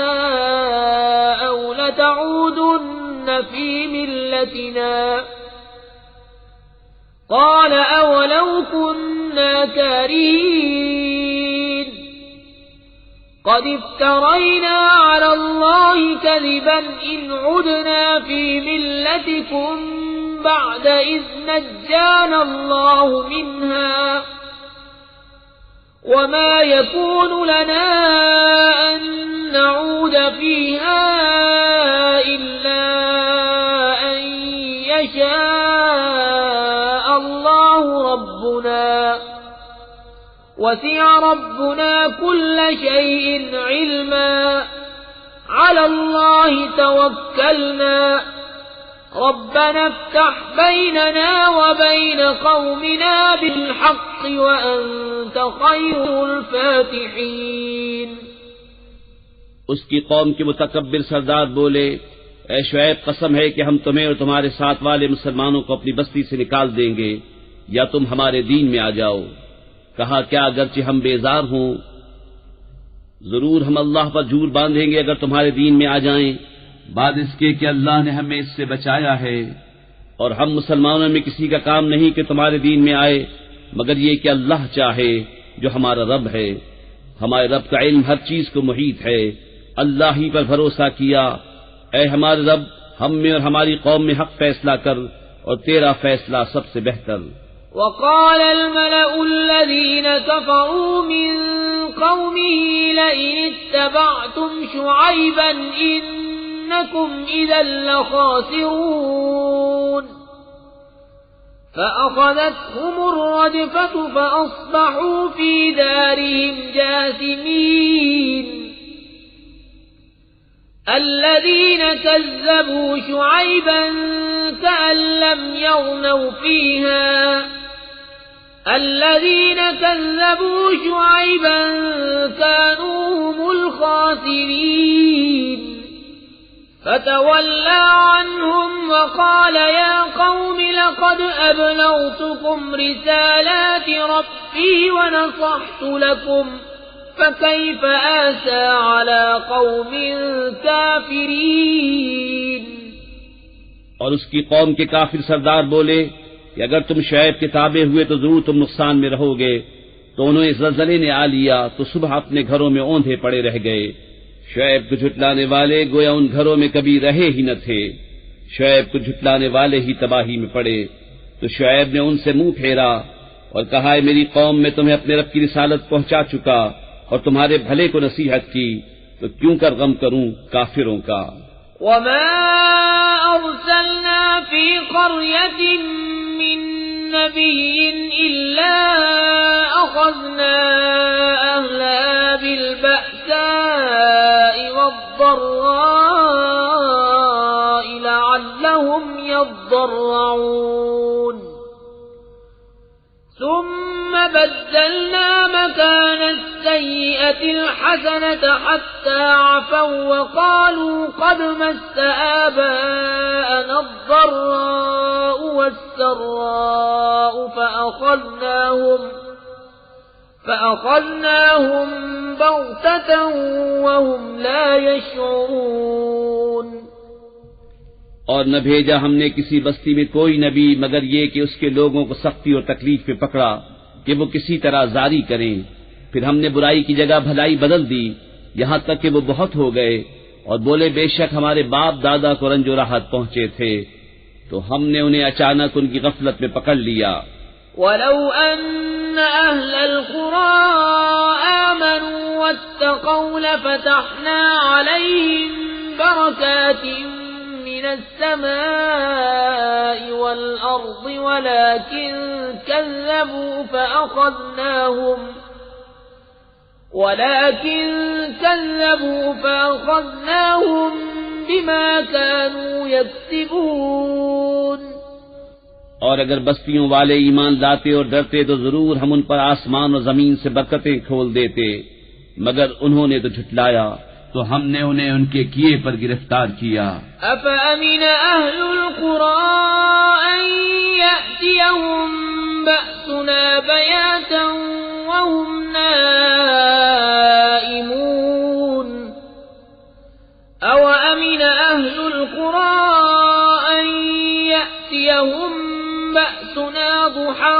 أو لتعودن في ملتنا قال أولو كنا كارهين قد افترينا على الله كذبا إن عدنا في ملتكم بعد إذ نجانا الله منها وما يكون لنا أن نعود فيها إلا أن يشاء الله ربنا وسع ربنا كل شيء علما على الله توكلنا ربنا افتح بيننا وبين قومنا بالحق وأنت خير الفاتحين. اس کی قوم کے متکبر سردار بولے، اے شعیب قسم ہے کہ ہم تمہیں اور تمہارے ساتھ والے مسلمانوں کو اپنی بستی سے نکال دیں گے یا تم ہمارے دین میں آ جاؤ. کہا کیا اگرچہ ہم بیزار ہوں ضرور ہم اللہ پر جھوٹ باندھیں گے اگر تمہارے دین میں آ جائیں، بعد اس کے کہ اللہ نے ہمیں اس سے بچایا ہے، اور ہم مسلمانوں میں کسی کا کام نہیں کہ تمہارے دین میں آئے مگر یہ کہ اللہ چاہے جو ہمارا رب ہے. ہمارے رب کا علم ہر چیز کو محیط ہے. اللہ ہی پر بھروسہ کیا، اے ہمارے رب ہم میں اور ہماری قوم میں حق فیصلہ کر اور تیرا فیصلہ سب سے بہتر. وقال الملأ الذين كفروا من قومه لئن اتبعتم شعيبا إنكم إذا لخاسرون فأخذتهم الرجفة فأصبحوا في دارهم جاثمين. الذين كذبوا شعيبا كأن لم يغنوا فيها الذين كذبوا شعيبا كانوا هم الخاسرين فتولى عنهم وقال يا قوم لقد أبلغتكم رسالات ربي ونصحت لكم فكيف آسى على قوم كافرين. اور اس کی قوم کے کافر سردار بولے کہ اگر تم شعیب کے تابع ہوئے تو ضرور تم نقصان میں رہو گے. تو انہیں زلزلے نے آ لیا تو صبح اپنے گھروں میں اوندھے پڑے رہ گئے. شعیب کو جھٹلانے والے گویا ان گھروں میں کبھی رہے ہی نہ تھے. شعیب کو جھٹلانے والے ہی تباہی میں پڑے. تو شعیب نے ان سے منہ پھیرا اور کہا ہے میری قوم میں تمہیں اپنے رب کی رسالت پہنچا چکا اور تمہارے بھلے کو نصیحت کی، تو کیوں کر غم کروں کافروں کا. وما أرسلنا في قرية من نبي إلا أخذنا أهلها بالبأساء والضراء لعلهم يضرعون ثم بدلنا مكان السيئة الحسنة حتى عفوا وقالوا قد مس آباءنا الضراء والسراء فأخذناهم بغتة وهم لا يشعرون. اور نہ بھیجا ہم نے کسی بستی میں کوئی نبی مگر یہ کہ اس کے لوگوں کو سختی اور تکلیف پہ پکڑا کہ وہ کسی طرح زاری کریں. پھر ہم نے برائی کی جگہ بھلائی بدل دی یہاں تک کہ وہ بہت ہو گئے اور بولے بے شک ہمارے باپ دادا کو رنج و راحت پہنچے تھے تو ہم نے انہیں اچانک ان کی غفلت میں پکڑ لیا. وَلَوْ أَنَّ أَهْلَ الْقُرَىٰ آمَنُوا وَاتَّقَوْا لَفَتَحْنَا عَلَيْهِمْ بَرَكَاتٍ مِّنَ السَّمَاءِ وَالْأَرْضِ وَلَكِن كَذَّبُوا فَأَخَذْنَاهُم بِمَا كَانُوا يَكْسِبُونَ. اور اگر بستیوں والے ایمان لاتے اور ڈرتے تو ضرور ہم ان پر آسمان اور زمین سے برکتیں کھول دیتے، مگر انہوں نے تو جھٹلایا تو ہم نے انہیں ان کے کیے پر گرفتار کیا. أَفَأَمِنَ أَهْلُ الْقُرَىٰ أَن يَأْتِيَهُم بَأْسُنَا يأتيهم بأسنا ضحى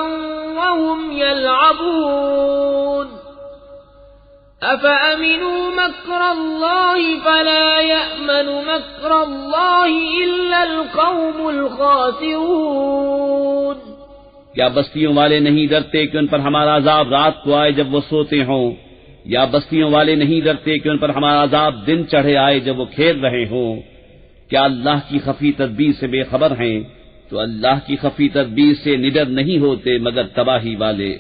وهم يلعبون أفأمنوا مكر الله فلا يأمن مكر الله إلا القوم الخاسرون. کیا بستیوں والے نہیں ڈرتے کہ ان پر ہمارا عذاب رات کو آئے جب وہ سوتے ہوں، یا بستیوں والے نہیں ڈرتے کہ ان پر ہمارا عذاب دن چڑھے آئے جب وہ کھیل رہے ہوں؟ کیا اللہ کی خفی تدبیر سے بے خبر ہیں؟ تو اللہ کی خفی تدبیر سے نڈر نہیں ہوتے مگر تباہی والے.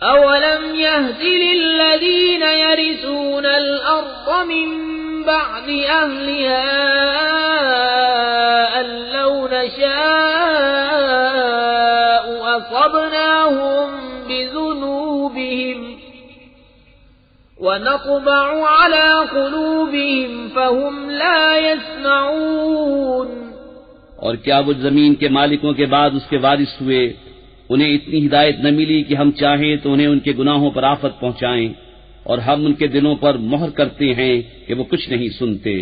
أولم يهد للذين يرثون الأرض من بعد أهلها أن لو نشاء أصبناهم بذنوبهم ونطبع على قلوبهم فهم لا يسمعون. اور کیا وہ زمین کے مالکوں کے بعد اس کے وارث ہوئے، انہیں اتنی ہدایت نہ ملی کہ ہم چاہیں تو انہیں ان کے گناہوں پر آفت پہنچائیں، اور ہم ان کے دلوں پر مہر کرتے ہیں کہ وہ کچھ نہیں سنتے.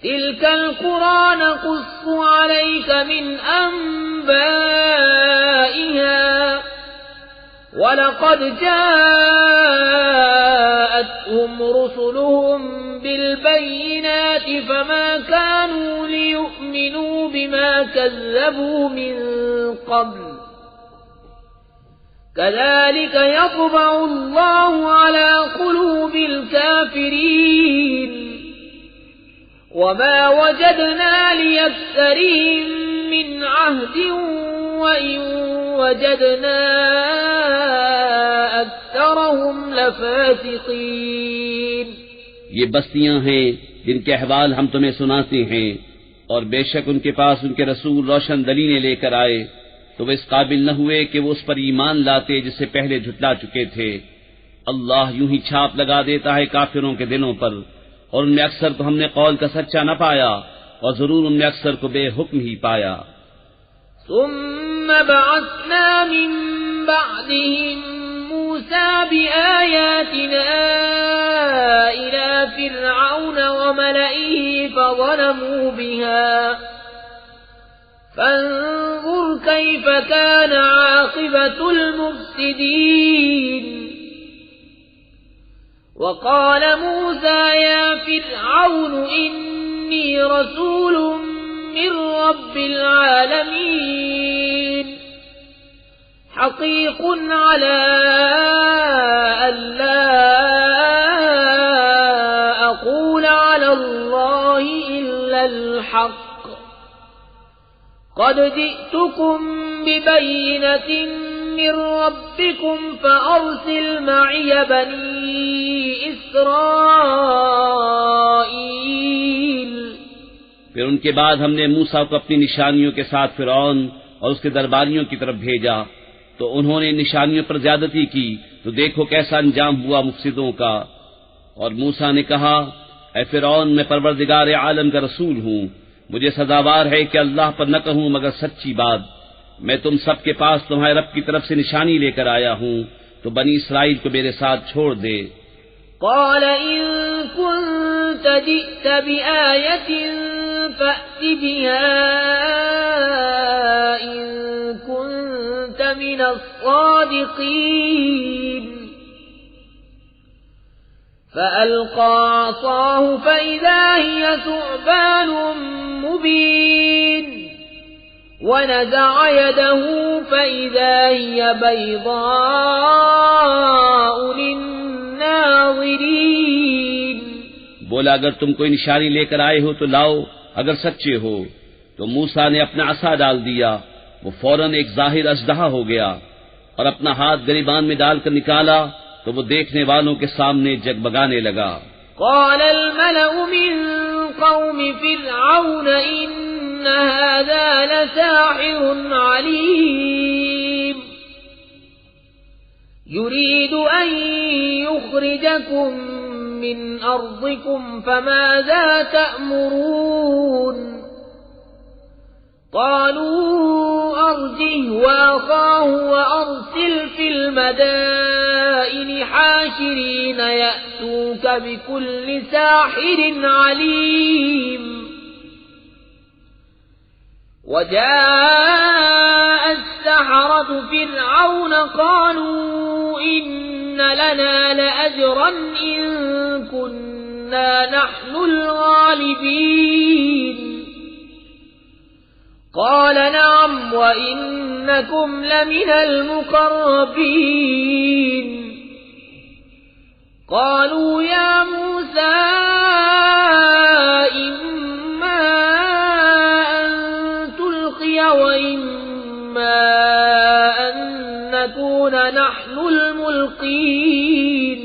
تلك القرى نقص عليك من أنبائها ولقد جاءتهم رسلهم بالبينات فما كانوا ليؤمنوا بما كذبوا من قبل كذلك يطبع الله على قلوب الكافرين وما وجدنا لأكثرهم من عهد وإن وجدنا أكثرهم لفاسقين. یہ بستیاں ہیں جن کے احوال ہم تمہیں سناتے ہیں، اور بے شک ان کے پاس ان کے رسول روشن دلیلیں لے کر آئے تو وہ اس قابل نہ ہوئے کہ وہ اس پر ایمان لاتے جس سے پہلے جھٹلا چکے تھے. اللہ یوں ہی چھاپ لگا دیتا ہے کافروں کے دلوں پر، اور ان میں اکثر کو ہم نے قول کا سچا نہ پایا، اور ضرور ان میں اکثر کو بے حکم ہی پایا. ثم بعثنا من بعدهم موسى بآياتنا إلى فرعون وملئه فظلموا بها فانظر كيف كان عاقبة المفسدين. وقال موسى يا فرعون إني رسول من رب العالمين حقيق على ألا أقول على الله إلا الحق قد جئتكم ببينة من ربكم فأرسل معي بني إسرائيل. پھر ان کے بعد ہم نے موسیٰ کو اپنی نشانیوں کے ساتھ فرعون اور اس کے درباریوں کی طرف بھیجا، تو انہوں نے نشانیوں پر زیادتی کی، تو دیکھو کیسا انجام ہوا مفسدوں کا. اور موسیٰ نے کہا اے فرعون، میں پروردگار عالم کا رسول ہوں، مجھے سزاوار ہے کہ اللہ پر نہ کہوں مگر سچی بات. میں تم سب کے پاس تمہارے رب کی طرف سے نشانی لے کر آیا ہوں، تو بنی اسرائیل کو میرے ساتھ چھوڑ دے. قال إن كنت جئت بآية فأت بها إن كنت من الصادقين. فألقى عصاه فإذا هي ثعبان مبين ونزع يده فإذا هي بيضاء للناظرين. بولا اگر تم کوئی نشانی لے کر آئے ہو تو لاؤ اگر سچے ہو. تو موسیٰ نے اپنا عصا ڈال دیا، وہ فوراً ایک ظاہر اژدہا ہو گیا، اور اپنا ہاتھ گریبان میں ڈال کر نکالا تو وہ دیکھنے والوں کے سامنے جگمگانے لگا. قال الملأ من قوم فرعون إن هذا لساحر عليم يريد أن يخرجكم من أرضكم فماذا تأمرون. قالوا أرجه وأخاه وأرسل في المدائن حاشرين يأتوك بكل ساحر عليم. وجاء السحرة فرعون قالوا إن لنا لأجرا إن كنا نحن الغالبين قال نعم وإنكم لمن المقربين قالوا يا موسى إما أن تلقي وإما أن نكون نحن الملقين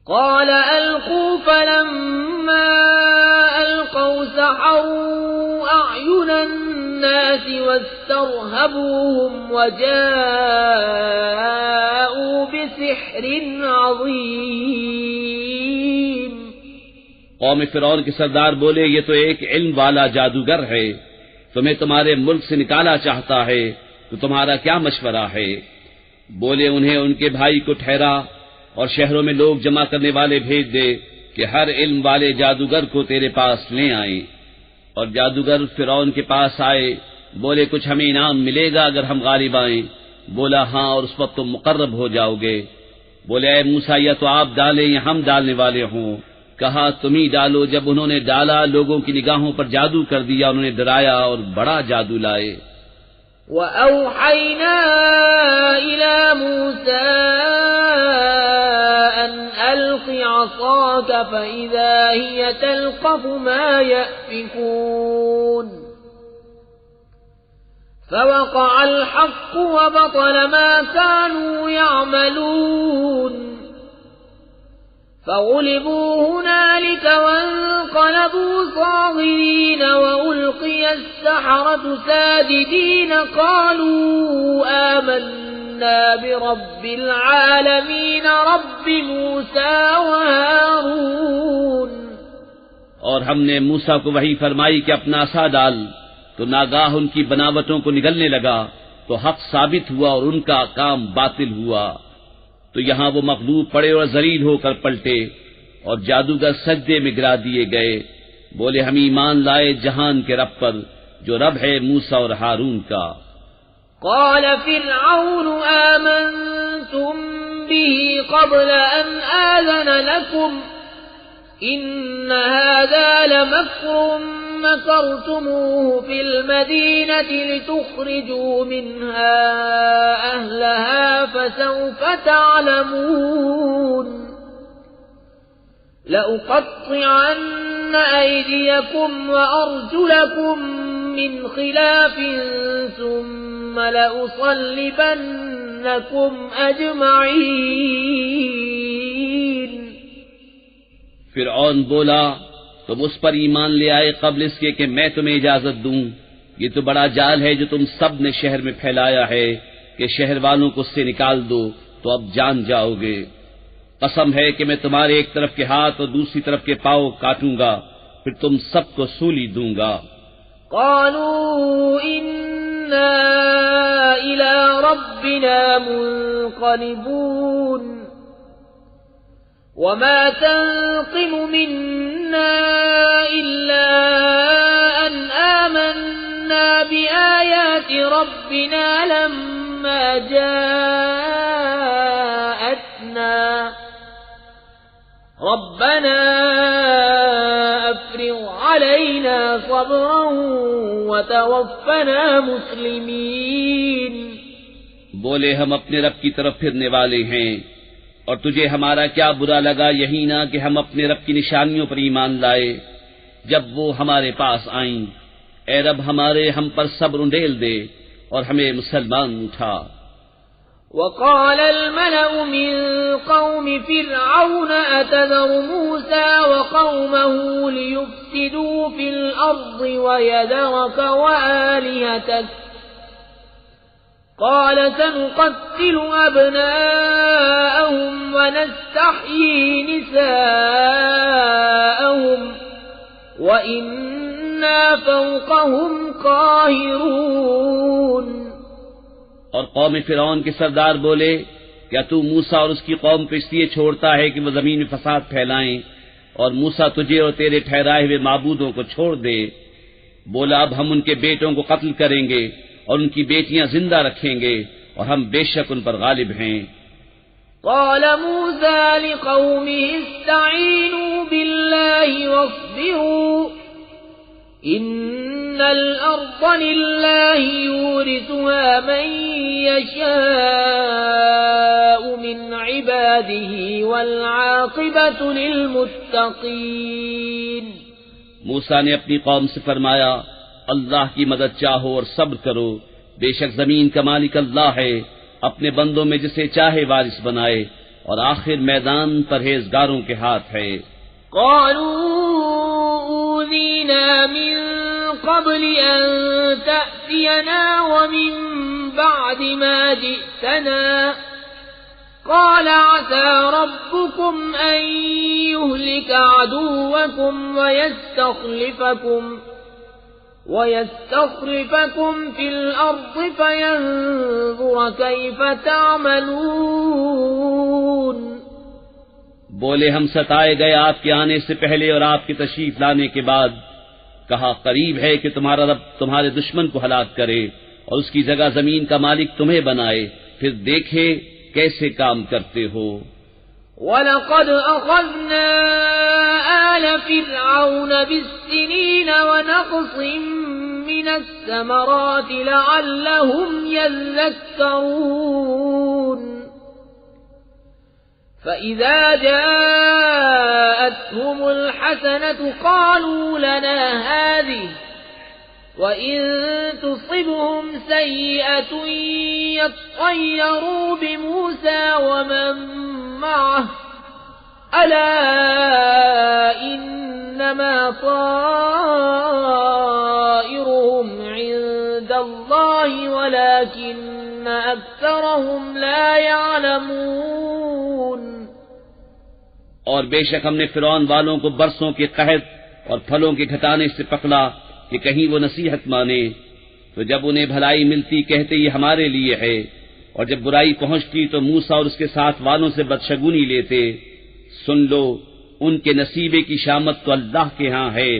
قال ألقوا فلما ألقوا سحروا أعين الناس واسترهبوهم وجاءوا بسحر عظيم. قوم فرعون کے سردار بولے یہ تو ایک علم والا جادوگر ہے، تمہیں تمہارے ملک سے نکالا چاہتا ہے تو تمہارا کیا مشورہ ہے؟ بولے انہیں ان کے بھائی کو ٹھہرا اور شہروں میں لوگ جمع کرنے والے بھیج دے کہ ہر علم والے جادوگر کو تیرے پاس لے آئیں. اور جادوگر فرعون کے پاس آئے، بولے کچھ ہمیں انعام ملے گا اگر ہم غالب آئیں؟ بولا ہاں، اور اس وقت تم مقرب ہو جاؤ گے. بولے اے موسیٰ یا تو آپ ڈالیں یا ہم ڈالنے والے ہوں. کہا تم ہی ڈالو. جب انہوں نے ڈالا لوگوں کی نگاہوں پر جادو کر دیا، انہوں نے ڈرایا اور بڑا جادو لائے. وَأَوْحَيْنَا إِلَى مُوسَىٰ أَنْ أَلْقِ عَصَاكَ فَإِذَا هِيَ تَلْقَفُ مَا يَأْفِكُونَ فَوَقَعَ الْحَقُّ وَبَطَلَ مَا كَانُوا يَعْمَلُونَ فَغُلِبُوا هُنَالِكَ وَانقَلَبُوا صَاغِرِينَ وَأُلْقِيَ السَّحَرَةُ سَاجِدِينَ قَالُوا آمَنَّا بِرَبِّ الْعَالَمِينَ رَبِّ مُوسَىٰ وَهَارُونَ. اور ہم نے موسیٰ کو وحی فرمائی کہ اپنا عصا ڈال، تو ناگاہ ان کی بناوٹوں کو نگلنے لگا، تو حق ثابت ہوا اور ان کا کام باطل ہوا. تو یہاں وہ مغلوب پڑے اور ذلیل ہو کر پلٹے، اور جادوگر سجدے میں گرا دیے گئے. بولے ہم ایمان لائے جہان کے رب پر جو رب ہے موسیٰ اور ہارون کا. قال فرعون آمنتم به قبل أن آذن لكم إن هذا لمكر مكرتموه في المدينة لتخرجوا منها أهلها فسوف تعلمون لأقطعن أيديكم وأرجلكم من خلاف ثم لأصلبنكم أجمعين. فرعون بولا تم اس پر ایمان لے آئے قبل اس کے کہ میں تمہیں اجازت دوں. یہ تو بڑا جال ہے جو تم سب نے شہر میں پھیلایا ہے کہ شہر والوں کو اس سے نکال دو تو اب جان جاؤ گے. قسم ہے کہ میں تمہارے ایک طرف کے ہاتھ اور دوسری طرف کے پاؤں کاٹوں گا، پھر تم سب کو سولی دوں گا. قالوا إنا إلى ربنا منقلبون وما تنقم منا إلا أن آمنا بآيات ربنا لما جاءتنا ربنا أفرغ علينا صبرا وتوفنا مسلمين. بولے ہم اپنے رب کی طرف پھرنے والے ہیں، اور تجھے ہمارا کیا برا لگا یہی نہ کہ ہم اپنے رب کی نشانیوں پر ایمان لائے جب وہ ہمارے پاس آئیں. اے رب ہمارے ہم پر صبر انڈیل دے اور ہمیں مسلمان اٹھا. وقال الملأ من قوم فرعون أتذر موسى وقومه ليفسدوا في الأرض ويذرك وآلهتك قال سنقتل أبناءهم ونستحيي نساءهم وإنا فوقهم قاهرون. اور قوم فرعون کے سردار بولے کیا تو موسیٰ اور اس کی قوم کو اس لیے چھوڑتا ہے کہ وہ زمین میں فساد پھیلائیں، اور موسیٰ تجھے اور تیرے ٹھہرائے ہوئے معبودوں کو چھوڑ دے. بولا اب ہم ان کے بیٹوں کو قتل کریں گے اور ان کی بیٹیاں زندہ رکھیں گے اور ہم بے شک ان پر غالب ہیں۔ قال موسى لقومه استعينوا بالله واصبروا إن الأرض لله يورثها من يشاء من عباده والعاقبة للمتقين۔ موسیٰ نے اپنی قوم سے فرمایا اللہ کی مدد چاہو اور صبر کرو، بے شک زمین کا مالک اللہ ہے، اپنے بندوں میں جسے چاہے وارث بنائے اور آخر میدان پرہیزگاروں کے ہاتھ ہے۔ قالوا أوذينا من قبل أن تأتينا ومن بعد ما جئتنا قال عسى ربكم أن يهلك عدوكم ويستخلفكم في الأرض فينظر كيف تعملون۔ بولے ہم ستائے گئے آپ کے آنے سے پہلے اور آپ کی تشریف لانے کے بعد، کہا قریب ہے کہ تمہارا رب تمہارے دشمن کو ہلاک کرے اور اس کی جگہ زمین کا مالک تمہیں بنائے، پھر دیکھے کیسے کام کرتے ہو۔ وَلَقَدْ أَخَذْنَا آلَ فِرْعَوْنَ بِالسِّنِينَ وَنَقْصٍ مِّنَ الثَّمَرَاتِ لَعَلَّهُمْ يَذَّكَّرُونَ فَإِذَا جَاءَتْهُمُ الْحَسَنَةُ قَالُوا لَنَا هَٰذِهِ وَإِن تُصِبْهُمْ سَيِّئَةٌ يَطَّيَّرُوا بِمُوسَىٰ وَمَن مَّعَهُ أَلَا إِنَّمَا طَائِرُهُمْ عِندَ اللَّهِ وَلَٰكِنَّ أَكْثَرَهُمْ لَا يَعْلَمُونَ۔ اور بے شک ہم نے فرعون والوں کو برسوں کے قحط اور پھلوں کے گھٹانے سے پکڑا کہ کہیں وہ نصیحت مانے، تو جب انہیں بھلائی ملتی کہتے یہ ہمارے لیے ہے، اور جب برائی پہنچتی تو موسیٰ اور اس کے ساتھ والوں سے بدشگونی لیتے۔ سن لو ان کے نصیبے کی شامت تو اللہ کے ہاں ہے،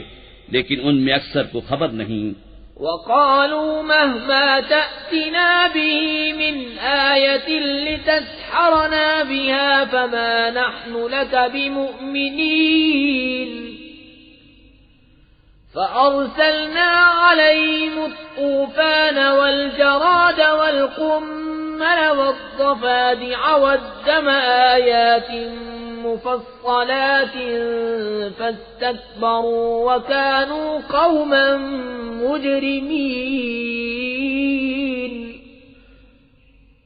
لیکن ان میں اکثر کو خبر نہیں۔ وَقَالُوا مَهْمَا تَأْتِنَا بِهِ مِنْ آيَةٍ لِتَسْحَرَنَا بِهَا فَمَا نَحْنُ لَكَ بِمُؤْمِنِينَ فَأَرْسَلْنَا عَلَيْهِمُ الطُّوفَانَ وَالْجَرَادَ وَالْقُمَّلَ وَالضَّفَادِعَ وَالدَّمَ آيَاتٍ مُفَصَّلَاتٍ فَاسْتَكْبَرُوا وَكَانُوا قَوْمًا مُجْرِمِينَ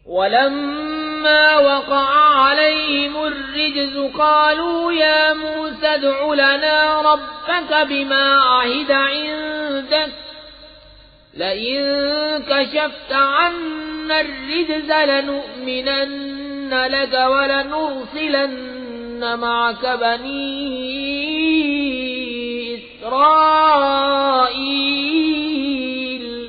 وَلَمَّا وَقَعَ عَلَيْهِمُ الرِّجْزُ قَالُوا يَا مُوسَى ادْعُ لَنَا رَبَّكَ بِمَا عَهِدَ عِندَكَ لَئِن كَشَفْتَ عَنَّا الرِّجْزَ لَنُؤْمِنَنَّ لَكَ وَلَنُرْسِلَنَّ مَعَكَ بَنِي إِسْرَائِيلَ۔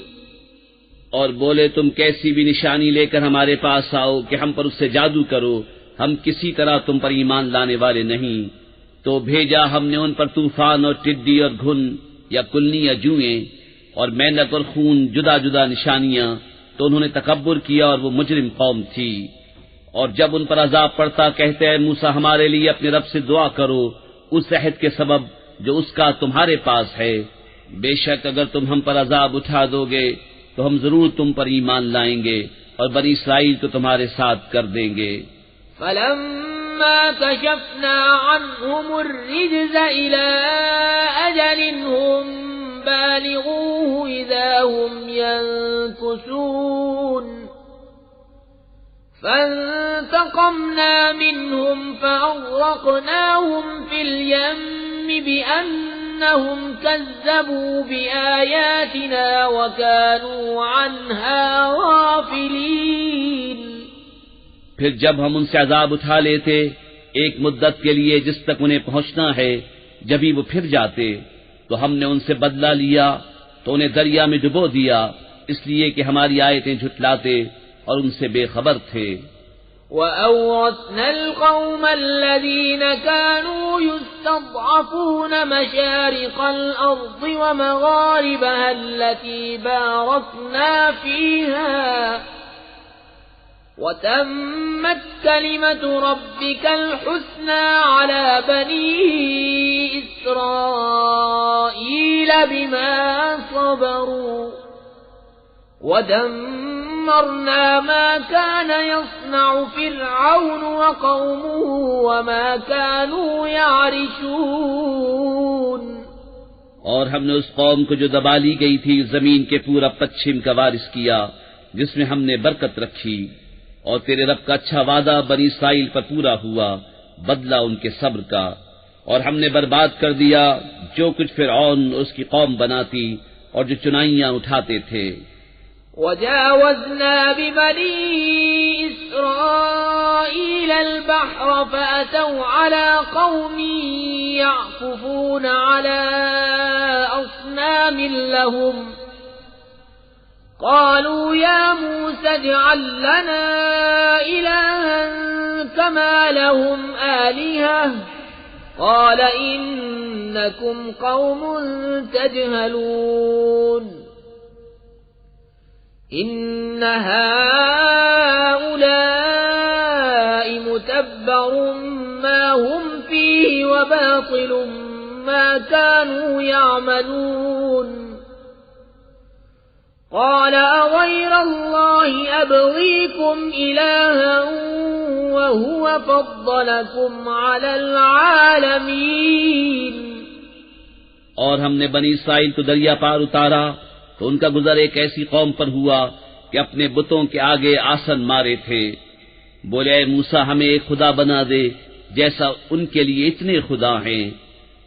اور بولے تم کیسی بھی نشانی لے کر ہمارے پاس آؤ کہ ہم پر اس سے جادو کرو، ہم کسی طرح تم پر ایمان لانے والے نہیں۔ تو بھیجا ہم نے ان پر طوفان اور ٹڈی اور گھن یا کلنی یا جوئیں اور مینک اور خون جدا جدا نشانیاں، تو انہوں نے تکبر کیا اور وہ مجرم قوم تھی۔ اور جب ان پر عذاب پڑتا کہتے ہیں موسیٰ ہمارے لیے اپنے رب سے دعا کرو اس عہد کے سبب جو اس کا تمہارے پاس ہے، بے شک اگر تم ہم پر عذاب اٹھا دو گے تو ہم ضرور تم پر ایمان لائیں گے اور بنی اسرائیل کو تمہارے ساتھ کر دیں گے۔ فَلَمَّا كَشَفْنَا عَنْهُمُ الرِّجْزَ إِلَىٰ أَجَلٍ هُمْ بَالِغُوهُ إِذَا هُمْ يَنكُثُونَ فَانتَقَمْنَا مِنْهُمْ فَأَغْرَقْنَاهُمْ فِي الْيَمِّ بِأَنَّهُمْ كَذَّبُوا بِآيَاتِنَا وَكَانُوا عَنْهَا غَافِلِينَ۔ پھر جب ہم ان سے عذاب اٹھا لیتے ایک مدت کے لیے جس تک انہیں پہنچنا ہے، جبھی وہ پھر جاتے تو ہم نے ان سے بدلہ لیا تو انہیں دریا میں ڈبو دیا، اس لیے کہ ہماری آیتیں جھٹلاتے اور ان سے بے خبر تھے۔ وأورثنا القوم الذين كانوا يستضعفون مشارق الأرض ومغاربها التي باركنا فيها وتمت كلمة ربك الحسنى على بني إسرائيل بما صبروا ودمرنا ما كان يصنع فرعون وقومه وما كانوا يعرشون. اور ہم نے اس قوم کو جو دبا لی گئی تھی زمین کے پورا پچھم کا وارث کیا جس میں ہم نے برکت رکھی، اور تیرے رب کا اچھا وعدہ بنی اسرائیل پر پورا ہوا بدلہ ان کے صبر کا، اور ہم نے برباد کر دیا جو کچھ فرعون اس کی قوم بناتی اور جو چنائیاں اٹھاتے تھے. وجاوزنا ببني إسرائيل البحر فأتوا على قوم يعكفون على أصنام لهم قالوا يا موسى اجعل لنا إلها كما لهم آلهة قال إنكم قوم تجهلون. إن هؤلاء متبر ما هم فيه وباطل ما كانوا يعملون. قال أغير الله أبغيكم إلها وهو فضلكم على العالمين. اور ہم نے بنی اسرائیل کو دریا پار اتارا تو ان کا گزر ایک ایسی قوم پر ہوا کہ اپنے بتوں کے آگے آسن مارے تھے. بولے اے موسیٰ ہمیں ایک خدا بنا دے جیسا ان کے لیے اتنے خدا ہیں.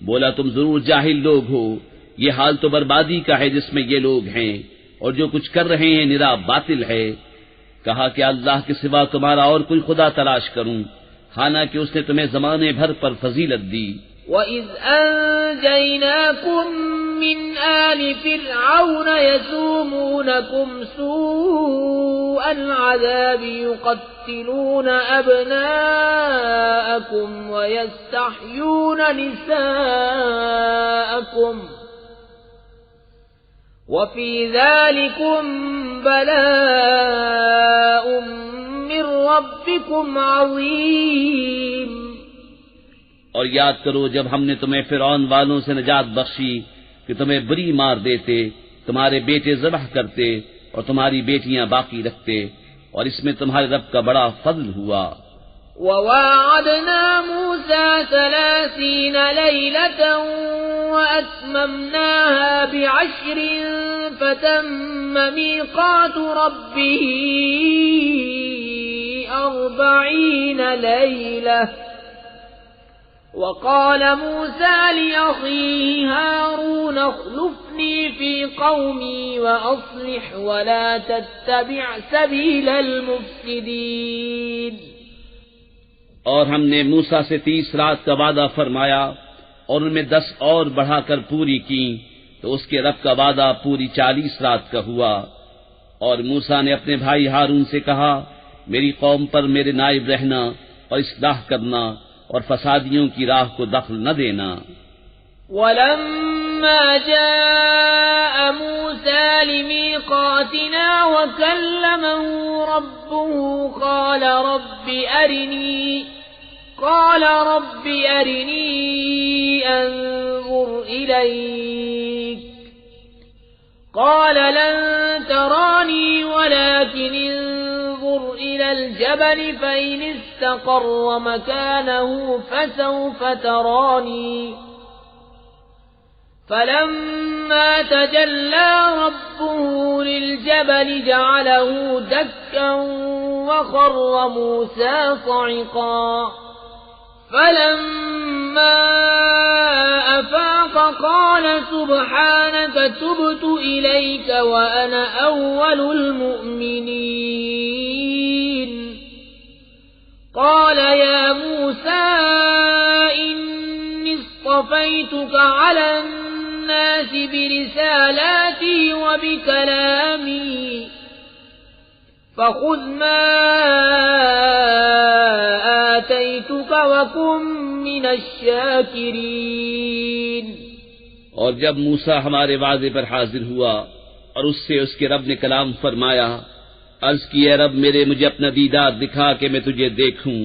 بولا تم ضرور جاہل لوگ ہو، یہ حال تو بربادی کا ہے جس میں یہ لوگ ہیں، اور جو کچھ کر رہے ہیں نرا باطل ہے. کہا کہ اللہ کے سوا تمہارا اور کوئی خدا تلاش کروں، حالانکہ اس نے تمہیں زمانے بھر پر فضیلت دی. وَإِذْ أَنْجَيْنَاكُمْ مِنْ آلِ فِرْعَوْنَ يَسُومُونَكُمْ سُوءَ الْعَذَابِ يُقَتِّلُونَ أَبْنَاءَكُمْ وَيَسْتَحْيُونَ نِسَاءَكُمْ وَفِي ذَلِكُمْ بَلَاءٌ مِّن رَّبِّكُمْ عَظِيمٌ. اور یاد کرو جب ہم نے تمہیں فرعون والوں سے نجات بخشی کہ تمہیں بری مار دیتے، تمہارے بیٹے ذبح کرتے اور تمہاری بیٹیاں باقی رکھتے، اور اس میں تمہارے رب کا بڑا فضل ہوا. وَوَاعَدْنَا مُوسَى 30 لَيْلَةً وَأَتْمَمْنَاهَا ب10 فَتَمَّ مِيقَاتُ رَبِّهِ 40 لَيْلَةً. وقال موسى لأخيه هارون اخلفني في قومي وأصلح ولا تتبع سبيل المفسدين. اور ہم نے موسیٰ سے 30 رات کا وعدہ فرمایا اور ان میں 10 اور بڑھا کر پوری کی تو اس کے رب کا وعدہ پوری 40 رات کا ہوا. اور موسیٰ نے اپنے بھائی ہارون سے کہا میری قوم پر میرے نائب رہنا اور اصلاح کرنا اور فسادیوں کی راہ کو دخل نہ دینا. وَلَمَّا جَاءَ مُوسَى لِمِيقَاتِنَا وَكَلَّمَهُ رَبُّهُ قَالَ رَبِّ أَرِنِي أَنظُرْ إِلَيْكَ قَالَ لَن تَرَانِي وَلَكِنِ انظُرْ إِلَى الْجَبَلِ فَإِنِ اسْتَقَرَّ مَكَانَهُ فَسَوْفَ تَرَانِي. فَلَمَّا تَجَلَّى رَبُّهُ لِلْجَبَلِ جَعَلَهُ دَكًّا وَخَرَّ مُوسَى صَعِقًا. فَلَمَّا أَفَاقَ قَالَ سُبْحَانَكَ تُبْتُ إِلَيْكَ وَأَنَا أَوَّلُ الْمُؤْمِنِينَ. قَالَ يَا مُوسَى إِنِّي اصْطَفَيْتُكَ عَلَى النَّاسِ بِرِسَالَاتِي وَبِكَلَامِي فَخُذْ مَا اجتبيتك وكن من الشاكرين. اور جب موسیٰ ہمارے وعدے پر حاضر ہوا اور اس سے اس کے رب نے کلام فرمایا، عرض کی اے رب میرے مجھے اپنا دیدار دکھا کہ میں تجھے دیکھوں.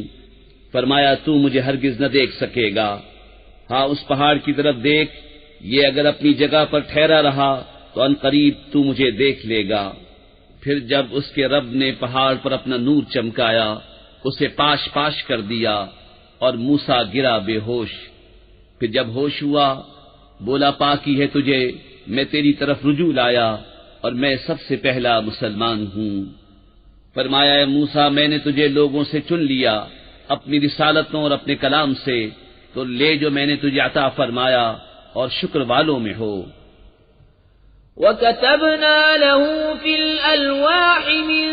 فرمایا تو مجھے ہرگز نہ دیکھ سکے گا، ہاں اس پہاڑ کی طرف دیکھ، یہ اگر اپنی جگہ پر ٹھہرا رہا تو ان قریب تو مجھے دیکھ لے گا. پھر جب اس کے رب نے پہاڑ پر اپنا نور چمکایا، اسے پاش پاش کر دیا اور موسیٰ گرا بے ہوش. پھر جب ہوش ہوا بولا پاکی ہے تجھے، میں تیری طرف رجوع لایا اور میں سب سے پہلا مسلمان ہوں. فرمایا اے موسیٰ میں نے تجھے لوگوں سے چن لیا اپنی رسالتوں اور اپنے کلام سے، تو لے جو میں نے تجھے عطا فرمایا اور شکر والوں میں ہو. وَكَتَبْنَا لَهُ فِي الْأَلْوَاحِ مِنْ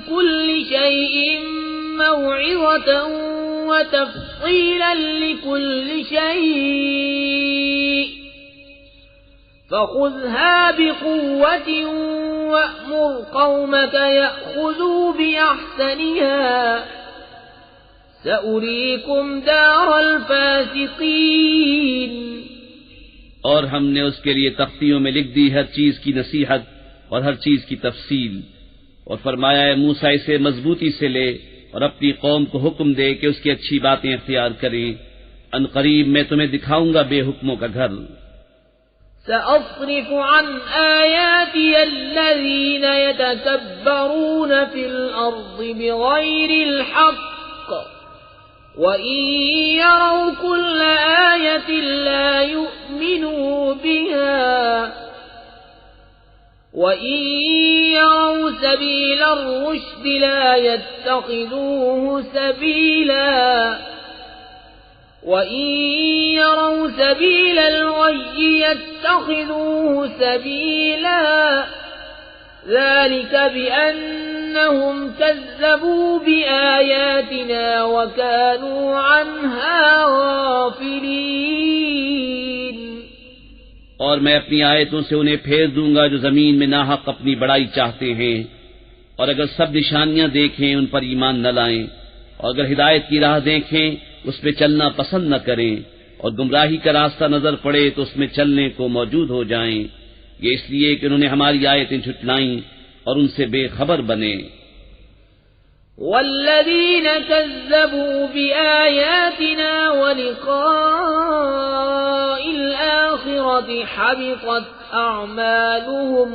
كُلِّ شَيْءٍ مَوْعِظَةً وَتَفْصِيلًا لِكُلِّ شَيْءٍ فَخُذْهَا بِقُوَّةٍ وَأْمُرْ قَوْمَكَ يَأْخُذُوا بِأَحْسَنِهَا سَأُرِيكُمْ دَارَ الْفَاسِقِينَ. اور ہم نے اس کے لیے تختیوں میں لکھ دی ہر چیز کی نصیحت اور ہر چیز کی تفصیل، اور فرمایا اے موسیٰ اسے مضبوطی سے لے اور اپنی قوم کو حکم دے کہ اس کی اچھی باتیں اختیار کریں، ان قریب میں تمہیں دکھاؤں گا بے حکموں کا گھر. سأصرف عن آياتي الذين يتكبرون في الأرض بغير الحق وإن يروا كل آية لا يؤمنوا بها وإن يروا سبيل الرشد لا يتخذوه سبيلا وَإِن يَرَوْا سَبِيلَ الْغَيِّ يَتَّخِذُوهُ سَبِيلًا ذَلِكَ بِأَنَّهُمْ كَذَّبُوا بِآيَاتِنَا وَكَانُوا عَنْهَا غَافِلِينَ. اور میں اپنی آیتوں سے انہیں پھیر دوں گا جو زمین میں ناحق اپنی بڑائی چاہتے ہیں، اور اگر سب نشانیاں دیکھیں ان پر ایمان نہ لائیں، اور اگر ہدایت کی راہ دیکھیں اس میں چلنا پسند نہ کریں، اور گمراہی کا راستہ نظر پڑے تو اس میں چلنے کو موجود ہو جائیں. یہ اس لیے کہ انہوں نے ہماری آیتیں جھٹلائیں اور ان سے بے خبر بنے. والذین کذبوا بآیاتنا ولقاء الآخرة حبطت اعمالهم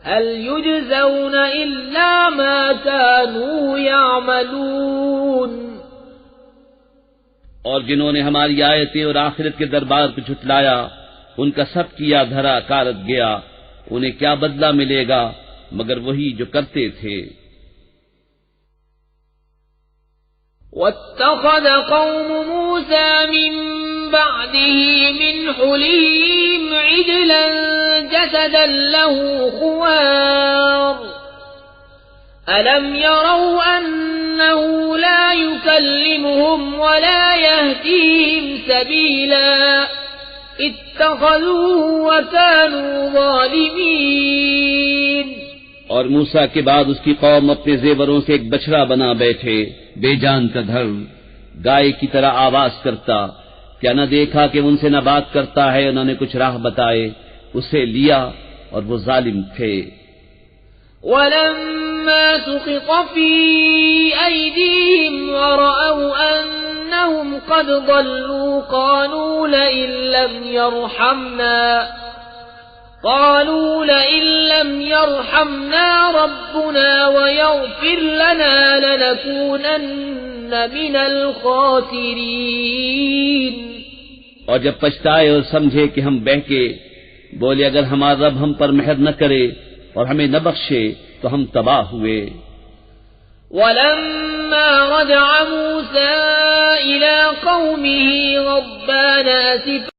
هل يجزون الا ما كانوا يعملون. اور جنہوں نے ہماری آیتیں اور آخرت کے دربار کو جھٹلایا ان کا سب کیا دھرا کارت گیا، انہیں کیا بدلہ ملے گا مگر وہی جو کرتے تھے. وَاتَّخَذَ قَوْمُ مُوسَى مِن بَعْدِهِ مِنْ حُلِيِّهِمْ عِجْلًا جَسَدًا لَهُ خُوَارٌ أَلَمْ يَرَوْا أَنَّهُ لَا يُكَلِّمُهُمْ وَلَا يَهْدِيهِمْ سَبِيلًا اتَّخَذُوهُ وَكَانُوا ظَالِمِينَ. اور موسیٰ کے بعد اس کی قوم اپنے زیوروں سے ایک بچڑا بنا بیٹھے، بے جان کا دھڑ، گائے کی طرح آواز کرتا. کیا نہ دیکھا کہ ان سے نہ بات کرتا ہے، انہوں نے کچھ راہ بتائے، اسے لیا اور وہ ظالم تھے. وَلَمَّا سُقِطَ فِي أَيْدِيهِمْ وَرَأَوْا أَنَّهُمْ قَدْ ضَلُّوا قَالُوا لَئِن لَّمْ يَرْحَمْنَا رَبُّنَا وَيَغْفِرْ لَنَا لَنَكُونَنَّ مِنَ الْخَاسِرِينَ. اور جب پچھتائے اور سمجھے کہ ہم بہکے، بولے اگر ہمارا رب ہم پر مہر نہ کرے اور ہمیں نہ بخشے تو ہم تباہ ہوئے. وَلَمَّا رَجَعَ مُوسَىٰ إِلَىٰ قَوْمِهِ غَضْبَانَ أَسِفًا